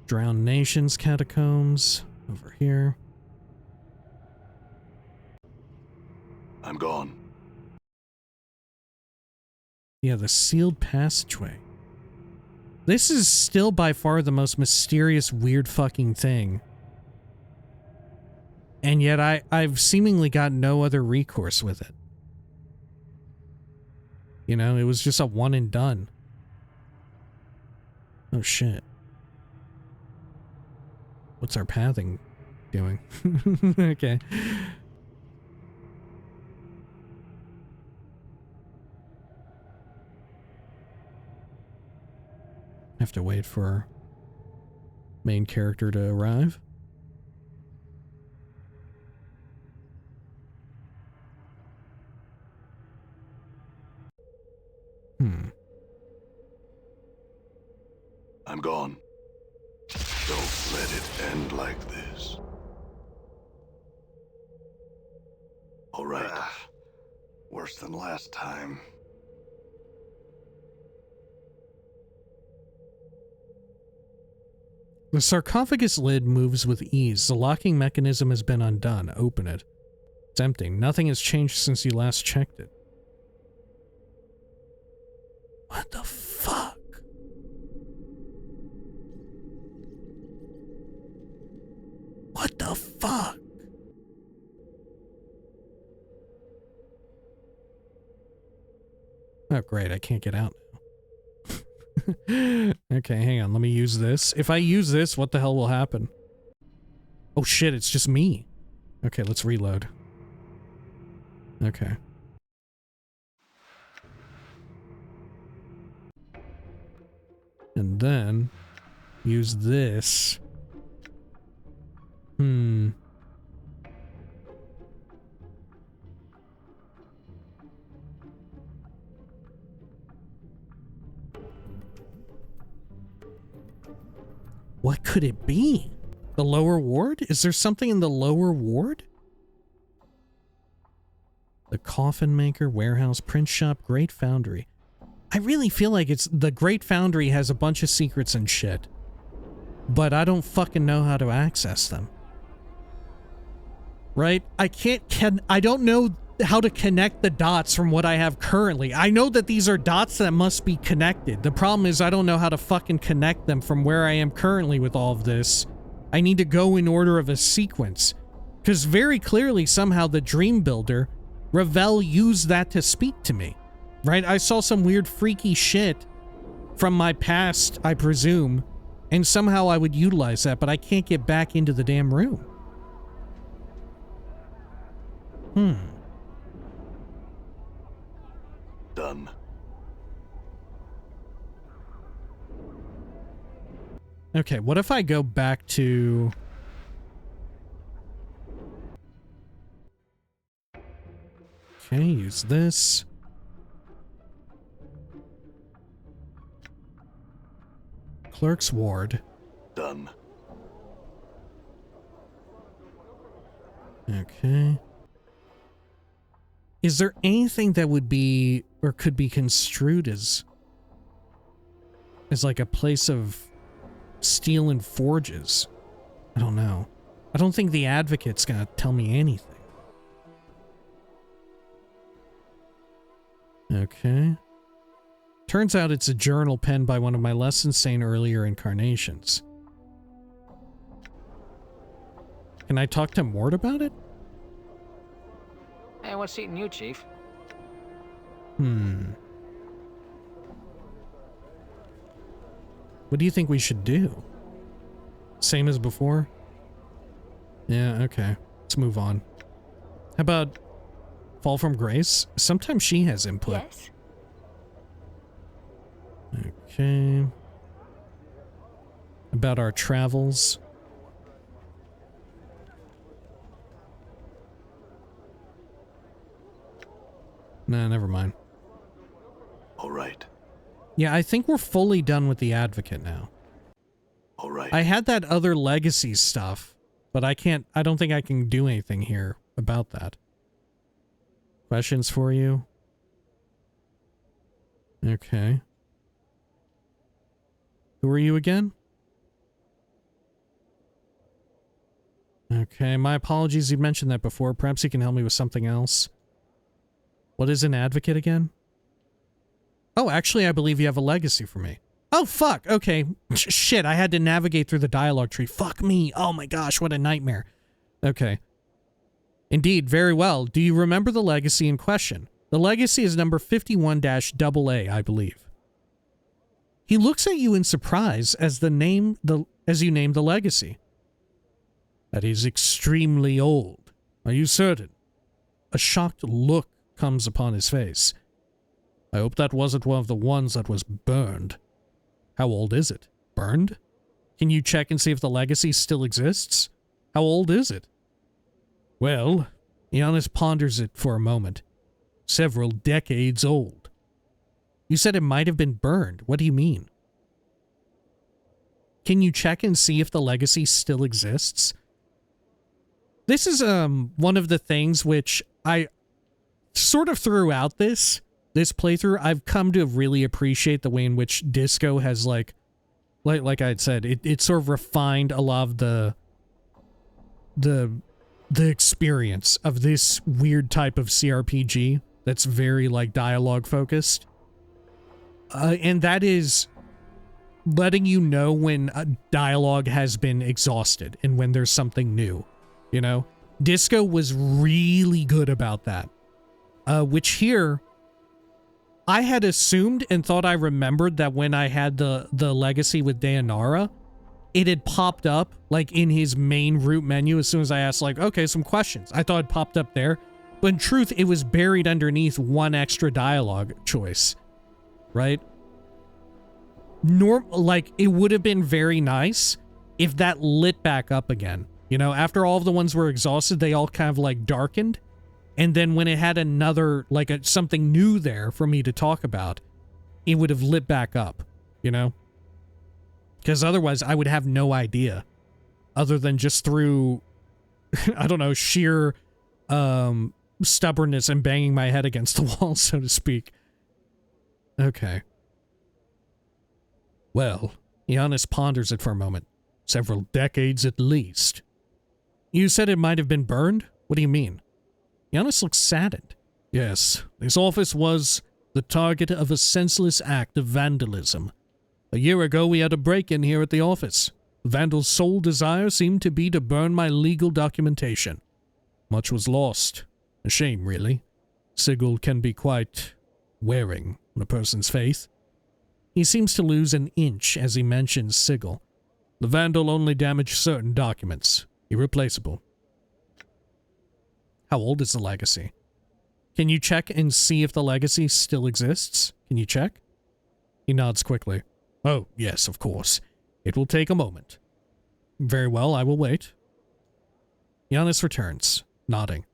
Drowned Nations catacombs over here. I'm gone. Yeah, the sealed passageway. This is still by far the most mysterious, weird fucking thing. And yet I've seemingly got no other recourse with it. You know, it was just a one and done. Oh shit. What's our pathing doing? Okay. Have to wait for main character to arrive. I'm gone. Don't let it end like this. All right. Worse than last time. The sarcophagus lid moves with ease. The locking mechanism has been undone. Open it. It's empty. Nothing has changed since you last checked it. What the fuck? What the fuck? Oh, great. I can't get out now. Okay, hang on. Let me use this. If I use this, what the hell will happen? Oh shit, it's just me. Okay, let's reload. Okay. And then use this. What could it be? The lower ward? Is there something in the lower ward? The coffin maker, warehouse, print shop, great foundry. I really feel like it's the great foundry has a bunch of secrets and shit. But I don't fucking know how to access them. Right? I don't know how to connect the dots from what I have currently. I know that these are dots that must be connected. The problem is I don't know how to fucking connect them from where I am currently with all of this. I need to go in order of a sequence. Because very clearly somehow the Dream Builder, Ravel used that to speak to me. Right? I saw some weird freaky shit from my past, I presume. And somehow I would utilize that, but I can't get back into the damn room. Done. Okay, what if I go back to... Okay, use this. Clerk's Ward. Done. Okay. Is there anything that would be, or could be construed as like a place of steel and forges? I don't know. I don't think the advocate's gonna tell me anything. Okay. Turns out it's a journal penned by one of my less insane earlier incarnations. Can I talk to Mort about it? Hey, what's eating you, Chief? What do you think we should do? Same as before? Yeah, okay. Let's move on. How about Fall from Grace? Sometimes she has input. Yes? Okay. About our travels. Nah, never mind. All right. Yeah, I think we're fully done with the advocate now. All right. I had that other legacy stuff, but I don't think I can do anything here about that. Questions for you? Okay. Who are you again? Okay, my apologies, you mentioned that before. Perhaps you can help me with something else. What is an advocate again? Oh, actually, I believe you have a legacy for me. Oh, fuck. Okay. Shit, I had to navigate through the dialogue tree. Fuck me. Oh my gosh, what a nightmare. Okay. Indeed, very well. Do you remember the legacy in question? The legacy is number 51-AA, I believe. He looks at you in surprise as you name the legacy. That is extremely old. Are you certain? A shocked look comes upon his face. I hope that wasn't one of the ones that was burned. How old is it? Burned? Can you check and see if the legacy still exists? How old is it? Well, Giannis ponders it for a moment. Several decades old. You said it might have been burned. What do you mean? Can you check and see if the legacy still exists? This is one of the things which I sort of throughout this playthrough, I've come to really appreciate the way in which Disco has like I had said, it sort of refined a lot of the experience of this weird type of CRPG that's very like dialogue focused. And that is letting you know when a dialogue has been exhausted and when there's something new, you know? Disco was really good about that. Which here, I had assumed and thought I remembered that when I had the legacy with Dayanara, it had popped up like in his main root menu as soon as I asked like, okay, some questions. I thought it popped up there. But in truth, it was buried underneath one extra dialogue choice, right? Like, it would have been very nice if that lit back up again. You know, after all of the ones were exhausted, they all kind of like darkened. And then when it had another, like something new there for me to talk about, it would have lit back up, you know? Because otherwise I would have no idea other than just through, I don't know, sheer stubbornness and banging my head against the wall, so to speak. Okay. Well, Giannis ponders it for a moment. Several decades at least. You said it might have been burned? What do you mean? Giannis looks saddened. Yes, this office was the target of a senseless act of vandalism. A year ago, we had a break-in here at the office. The vandal's sole desire seemed to be to burn my legal documentation. Much was lost. A shame, really. Sigil can be quite wearing on a person's faith. He seems to lose an inch as he mentions Sigil. The vandal only damaged certain documents. Irreplaceable. How old is the legacy? Can you check and see if the legacy still exists? Can you check? He nods quickly. Oh, yes, of course. It will take a moment. Very well, I will wait. Giannis returns, nodding.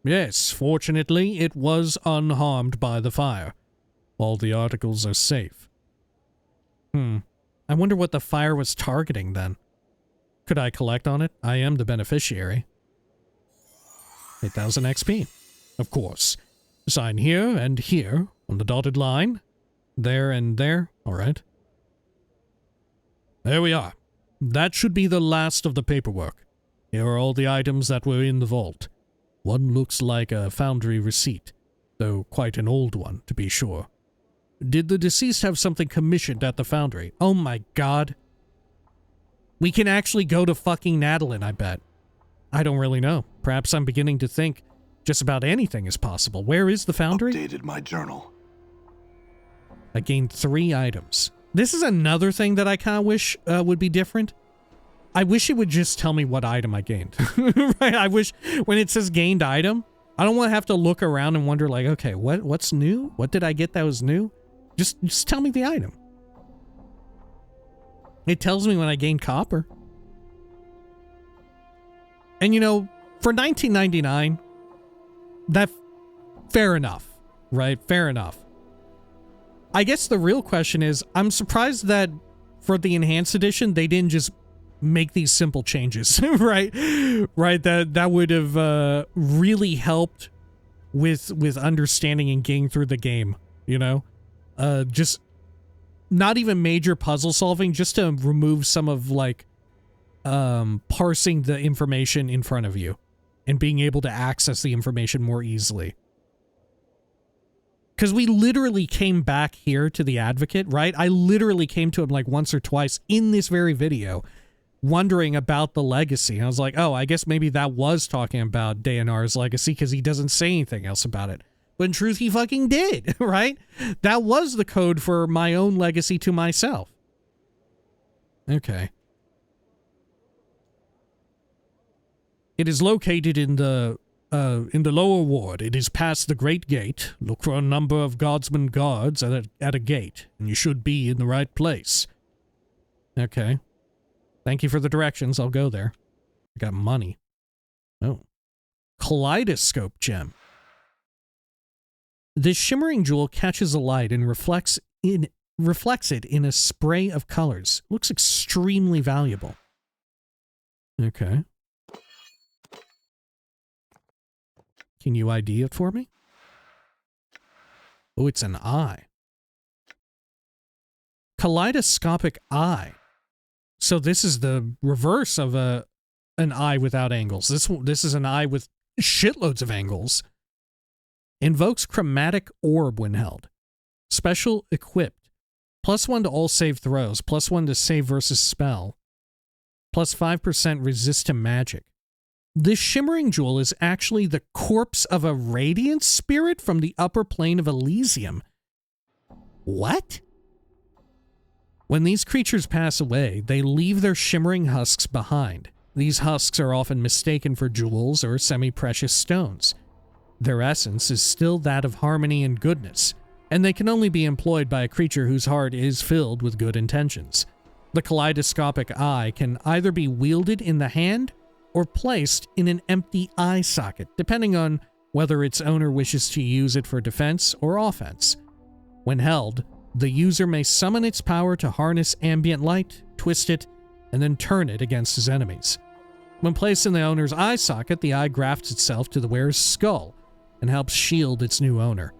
Yes, fortunately, it was unharmed by the fire. All the articles are safe. I wonder what the fire was targeting then. Could I collect on it? I am the beneficiary. 8,000 XP. Of course. Sign here and here on the dotted line. There and there. All right. There we are. That should be the last of the paperwork. Here are all the items that were in the vault. One looks like a foundry receipt, though quite an old one, to be sure. Did the deceased have something commissioned at the foundry? Oh my god. We can actually go to fucking Nadalin, I bet. I don't really know. Perhaps I'm beginning to think just about anything is possible. Where is the foundry? Updated my journal. I gained 3 items. This is another thing that I kind of wish would be different. I wish it would just tell me what item I gained. Right? I wish when it says gained item, I don't want to have to look around and wonder like, okay, what's new? What did I get that was new? Just tell me the item. It tells me when I gained copper. And you know, for 1999, that fair enough, right? Fair enough. I guess the real question is, I'm surprised that for the enhanced edition, they didn't just make these simple changes, right? Right, that would have really helped with understanding and getting through the game, you know? Just not even major puzzle solving, just to remove some of like parsing the information in front of you and being able to access the information more easily. Because we literally came back here to the Advocate, right? I literally came to him like once or twice in this very video, wondering about the legacy. And I was like, oh, I guess maybe that was talking about Dayanar's legacy because he doesn't say anything else about it. But in truth, he fucking did, right? That was the code for my own legacy to myself. Okay. It is located in the lower ward. It is past the Great Gate. Look for a number of guardsmen guards at a gate, and you should be in the right place. Okay. Thank you for the directions. I'll go there. I got money. Oh. Kaleidoscope gem. This shimmering jewel catches a light and reflects it in a spray of colors. Looks extremely valuable. Okay. Can you ID it for me? Oh, it's an eye. Kaleidoscopic eye. So this is the reverse of an eye without angles. This is an eye with shitloads of angles. Invokes chromatic orb when held. Special equipped. +1 to all save throws. +1 to save versus spell. +5% resist to magic. This shimmering jewel is actually the corpse of a radiant spirit from the upper plane of Elysium. What? When these creatures pass away, they leave their shimmering husks behind. These husks are often mistaken for jewels or semi-precious stones. Their essence is still that of harmony and goodness, and they can only be employed by a creature whose heart is filled with good intentions. The kaleidoscopic eye can either be wielded in the hand or placed in an empty eye socket, depending on whether its owner wishes to use it for defense or offense. When held, the user may summon its power to harness ambient light, twist it, and then turn it against his enemies. When placed in the owner's eye socket, the eye grafts itself to the wearer's skull and helps shield its new owner.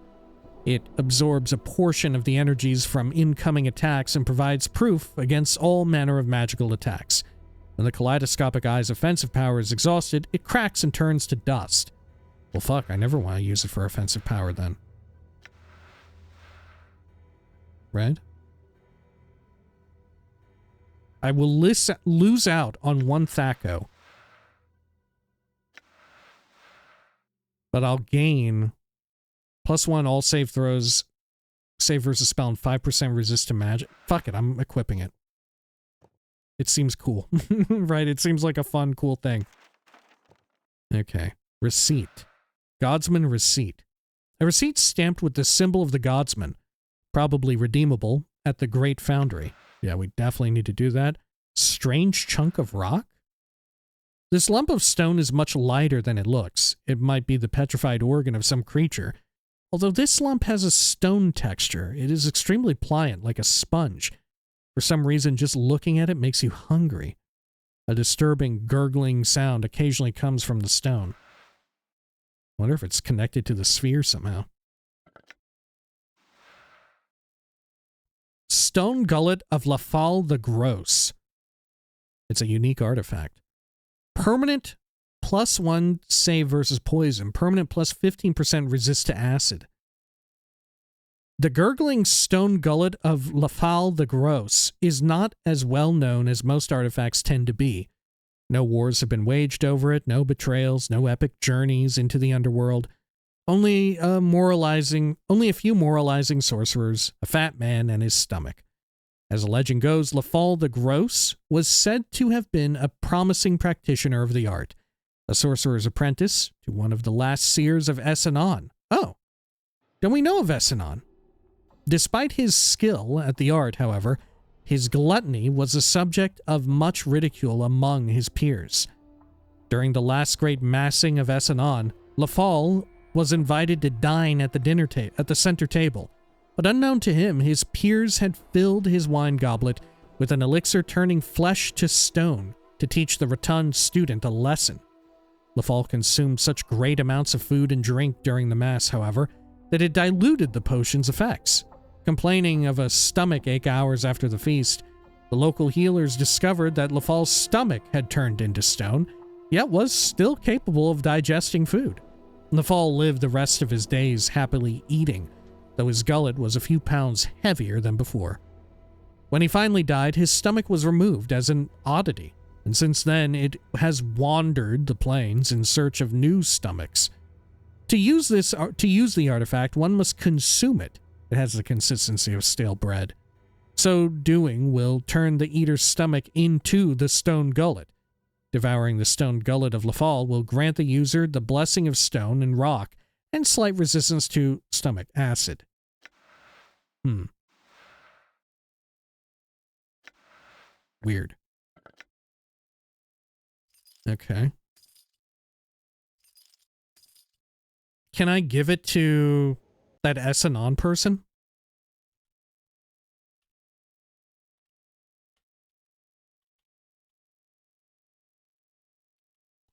It absorbs a portion of the energies from incoming attacks and provides proof against all manner of magical attacks. When the kaleidoscopic eye's offensive power is exhausted, it cracks and turns to dust. Well, fuck, I never want to use it for offensive power then. Right? I will lose out on 1 Thaco. But I'll gain +1 all save throws, save versus spell, and 5% resist to magic. Fuck it, I'm equipping it. It seems cool, right? It seems like a fun, cool thing. Okay. Receipt. Godsman receipt. A receipt stamped with the symbol of the Godsman. Probably redeemable at the Great Foundry. Yeah, we definitely need to do that. Strange chunk of rock? This lump of stone is much lighter than it looks. It might be the petrified organ of some creature. Although this lump has a stone texture, it is extremely pliant, like a sponge. For some reason, just looking at it makes you hungry. A disturbing, gurgling sound occasionally comes from the stone. I wonder if it's connected to the sphere somehow. Stone Gullet of Lafal the Gross. It's a unique artifact. Permanent +1 save versus poison. Permanent plus 15% resist to acid. The gurgling stone gullet of Lyle the Gross is not as well known as most artifacts tend to be. No wars have been waged over it, no betrayals, no epic journeys into the underworld. Only a few moralizing sorcerers, a fat man, and his stomach. As the legend goes, Lyle the Gross was said to have been a promising practitioner of the art, a sorcerer's apprentice to one of the last seers of Essenon. Oh, don't we know of Essenon? Despite his skill at the art, however, his gluttony was the subject of much ridicule among his peers. During the last great massing of Essenon, Lyle was invited to dine at the center table, but unknown to him, his peers had filled his wine goblet with an elixir turning flesh to stone to teach the rotund student a lesson. Lyle consumed such great amounts of food and drink during the mass, however, that it diluted the potion's effects. Complaining of a stomach ache hours after the feast, the local healers discovered that Lyle's stomach had turned into stone, yet was still capable of digesting food. Lyle lived the rest of his days happily eating, though his gullet was a few pounds heavier than before. When he finally died, his stomach was removed as an oddity, and since then it has wandered the plains in search of new stomachs. To use the artifact, one must consume it. It has the consistency of stale bread. So doing will turn the eater's stomach into the stone gullet. Devouring the stone gullet of Lyle will grant the user the blessing of stone and rock and slight resistance to stomach acid. Weird. Okay. Can I give it to that Essenon person?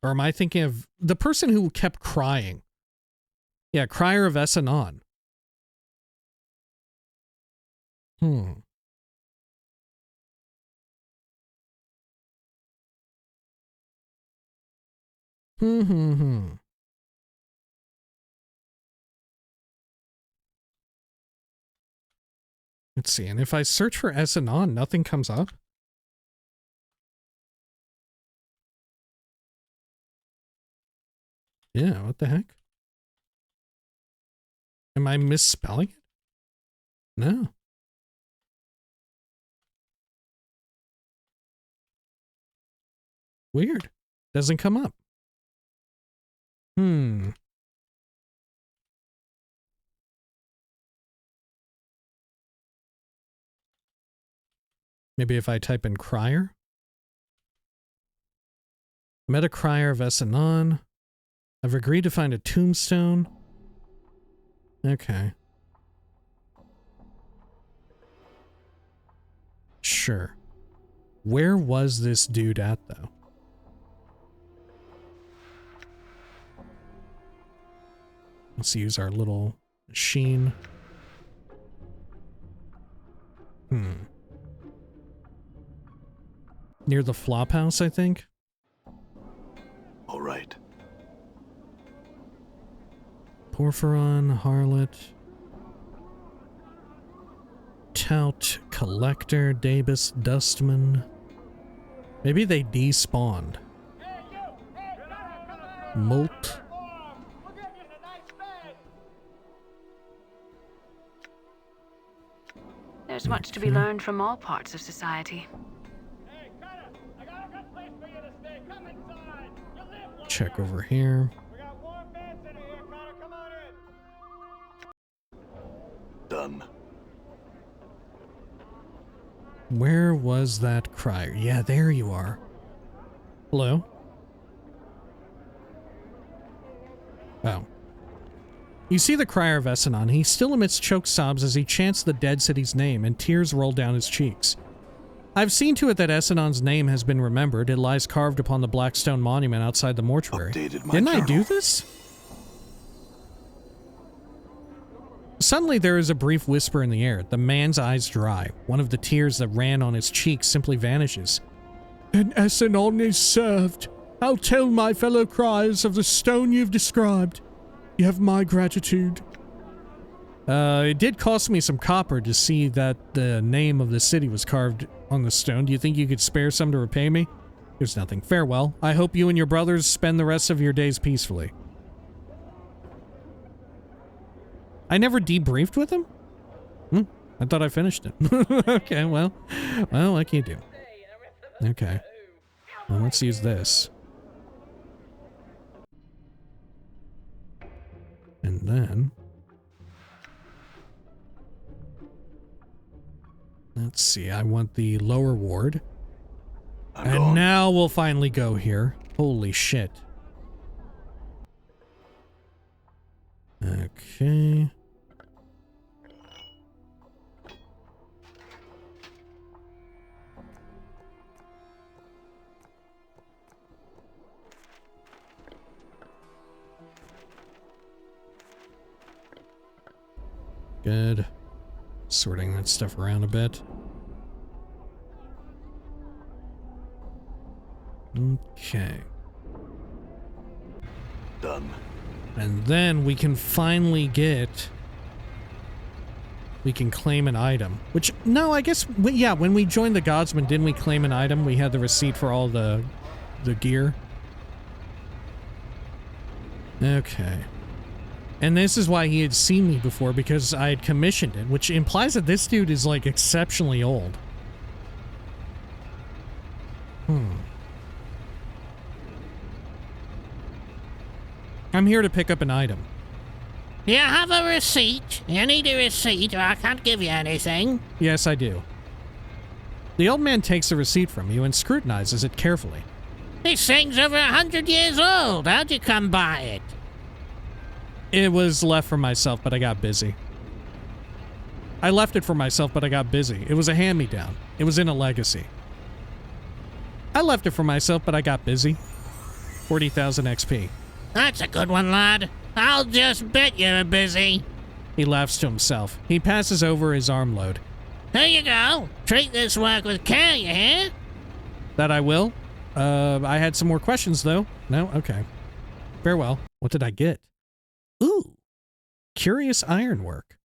Or am I thinking of the person who kept crying? Yeah, Crier of Essenon. Let's see, and if I search for Essenon, nothing comes up? Yeah, what the heck? Am I misspelling it? No. Weird. Doesn't come up. Maybe if I type in Crier? I met a Crier of Essenon. I've agreed to find a tombstone. Okay. Sure. Where was this dude at, though? Let's use our little machine. Near the flop house, I think. All right. Porphyron, Harlot, Tout, Collector, Dabus, Dustman. Maybe they despawned. Molt. There's much to be learned from all parts of society. Check over here. Done. Where was that Crier? Yeah, there you are. Hello? Oh. You see the Crier of Essenon. He still emits choke sobs as he chants the dead city's name, and tears roll down his cheeks. I've seen to it that Essenon's name has been remembered. It lies carved upon the black stone monument outside the mortuary. Didn't I do this? Suddenly there is a brief whisper in the air. The man's eyes dry. One of the tears that ran on his cheeks simply vanishes. And Essenon is served. I'll tell my fellow criers of the stone you've described. You have my gratitude. It did cost me some copper to see that the name of the city was carved on the stone. Do you think you could spare some to repay me? There's nothing. Farewell. I hope you and your brothers spend the rest of your days peacefully. I never debriefed with him? I thought I finished it. Okay, well, what can you do? Okay. Well, let's use this. And then... let's see, I want the lower ward. And now we'll finally go here. Holy shit. Okay. Good. Sorting that stuff around a bit. Okay. Done. And then we can finally get... we can claim an item. Which, no, I guess, yeah, when we joined the Godsman, didn't we claim an item? We had the receipt for all the gear. Okay. And this is why he had seen me before, because I had commissioned it, which implies that this dude is, like, exceptionally old. I'm here to pick up an item. You have a receipt? You need a receipt or I can't give you anything. Yes, I do. The old man takes the receipt from you and scrutinizes it carefully. This thing's over 100 years old. How'd you come by it? It was left for myself, but I got busy. I left it for myself, but I got busy. It was a hand-me-down. It was in a legacy. I left it for myself, but I got busy. 40,000 XP. That's a good one, lad. I'll just bet you're busy. He laughs to himself. He passes over his arm load. Here you go. Treat this work with care, you hear? That I will. I had some more questions, though. No? Okay. Farewell. What did I get? Ooh. Curious ironwork.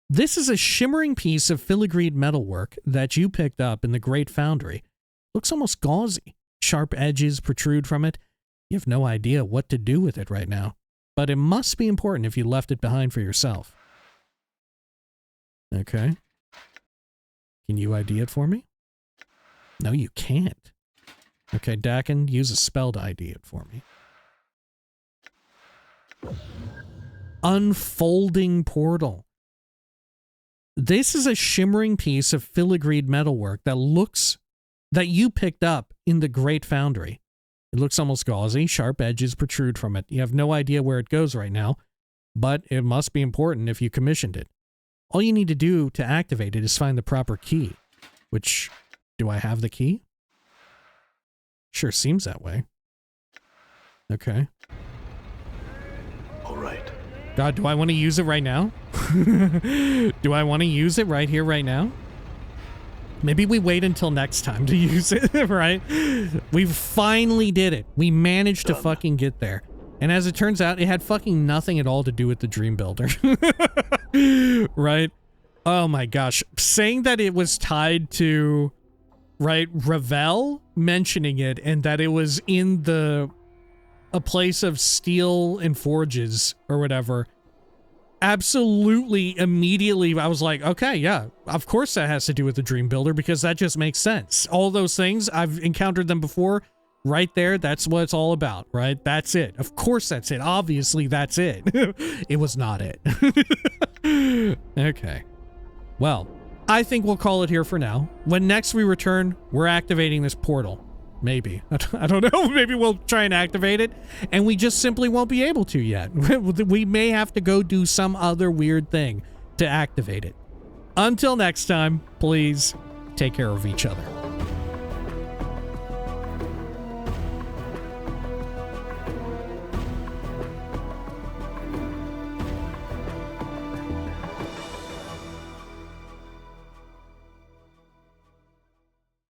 This is a shimmering piece of filigreed metalwork that you picked up in the Great Foundry. Looks almost gauzy. Sharp edges protrude from it. You have no idea what to do with it right now, but it must be important if you left it behind for yourself. Okay. Can you ID it for me? No, you can't. Okay, Dakin, use a spell to ID it for me. Unfolding portal. This is a shimmering piece of filigreed metalwork that you picked up in the Great Foundry. It looks almost gauzy, sharp edges protrude from it. You have no idea where it goes right now, but it must be important if you commissioned it. All you need to do to activate it is find the proper key. Which, do I have the key? Sure seems that way. Okay. All right. God, do I want to use it right now? Do I want to use it right here, right now? Maybe we wait until next time to use it, right? We finally did it. We managed to fucking get there. And as it turns out, it had fucking nothing at all to do with the Dream Builder. Right? Oh my gosh. Saying that it was tied to, right, Ravel mentioning it and that it was in a place of steel and forges or whatever. Absolutely, immediately, I was like, okay, yeah, of course that has to do with the Dream Builder because that just makes sense. All those things, I've encountered them before. Right there, that's what it's all about, right? That's it. Of course that's it. Obviously, that's it. It was not it. Okay. Well, I think we'll call it here for now. When next we return, we're activating this portal. Maybe. I don't know. Maybe we'll try and activate it, and we just simply won't be able to yet. We may have to go do some other weird thing to activate it. Until next time, please take care of each other.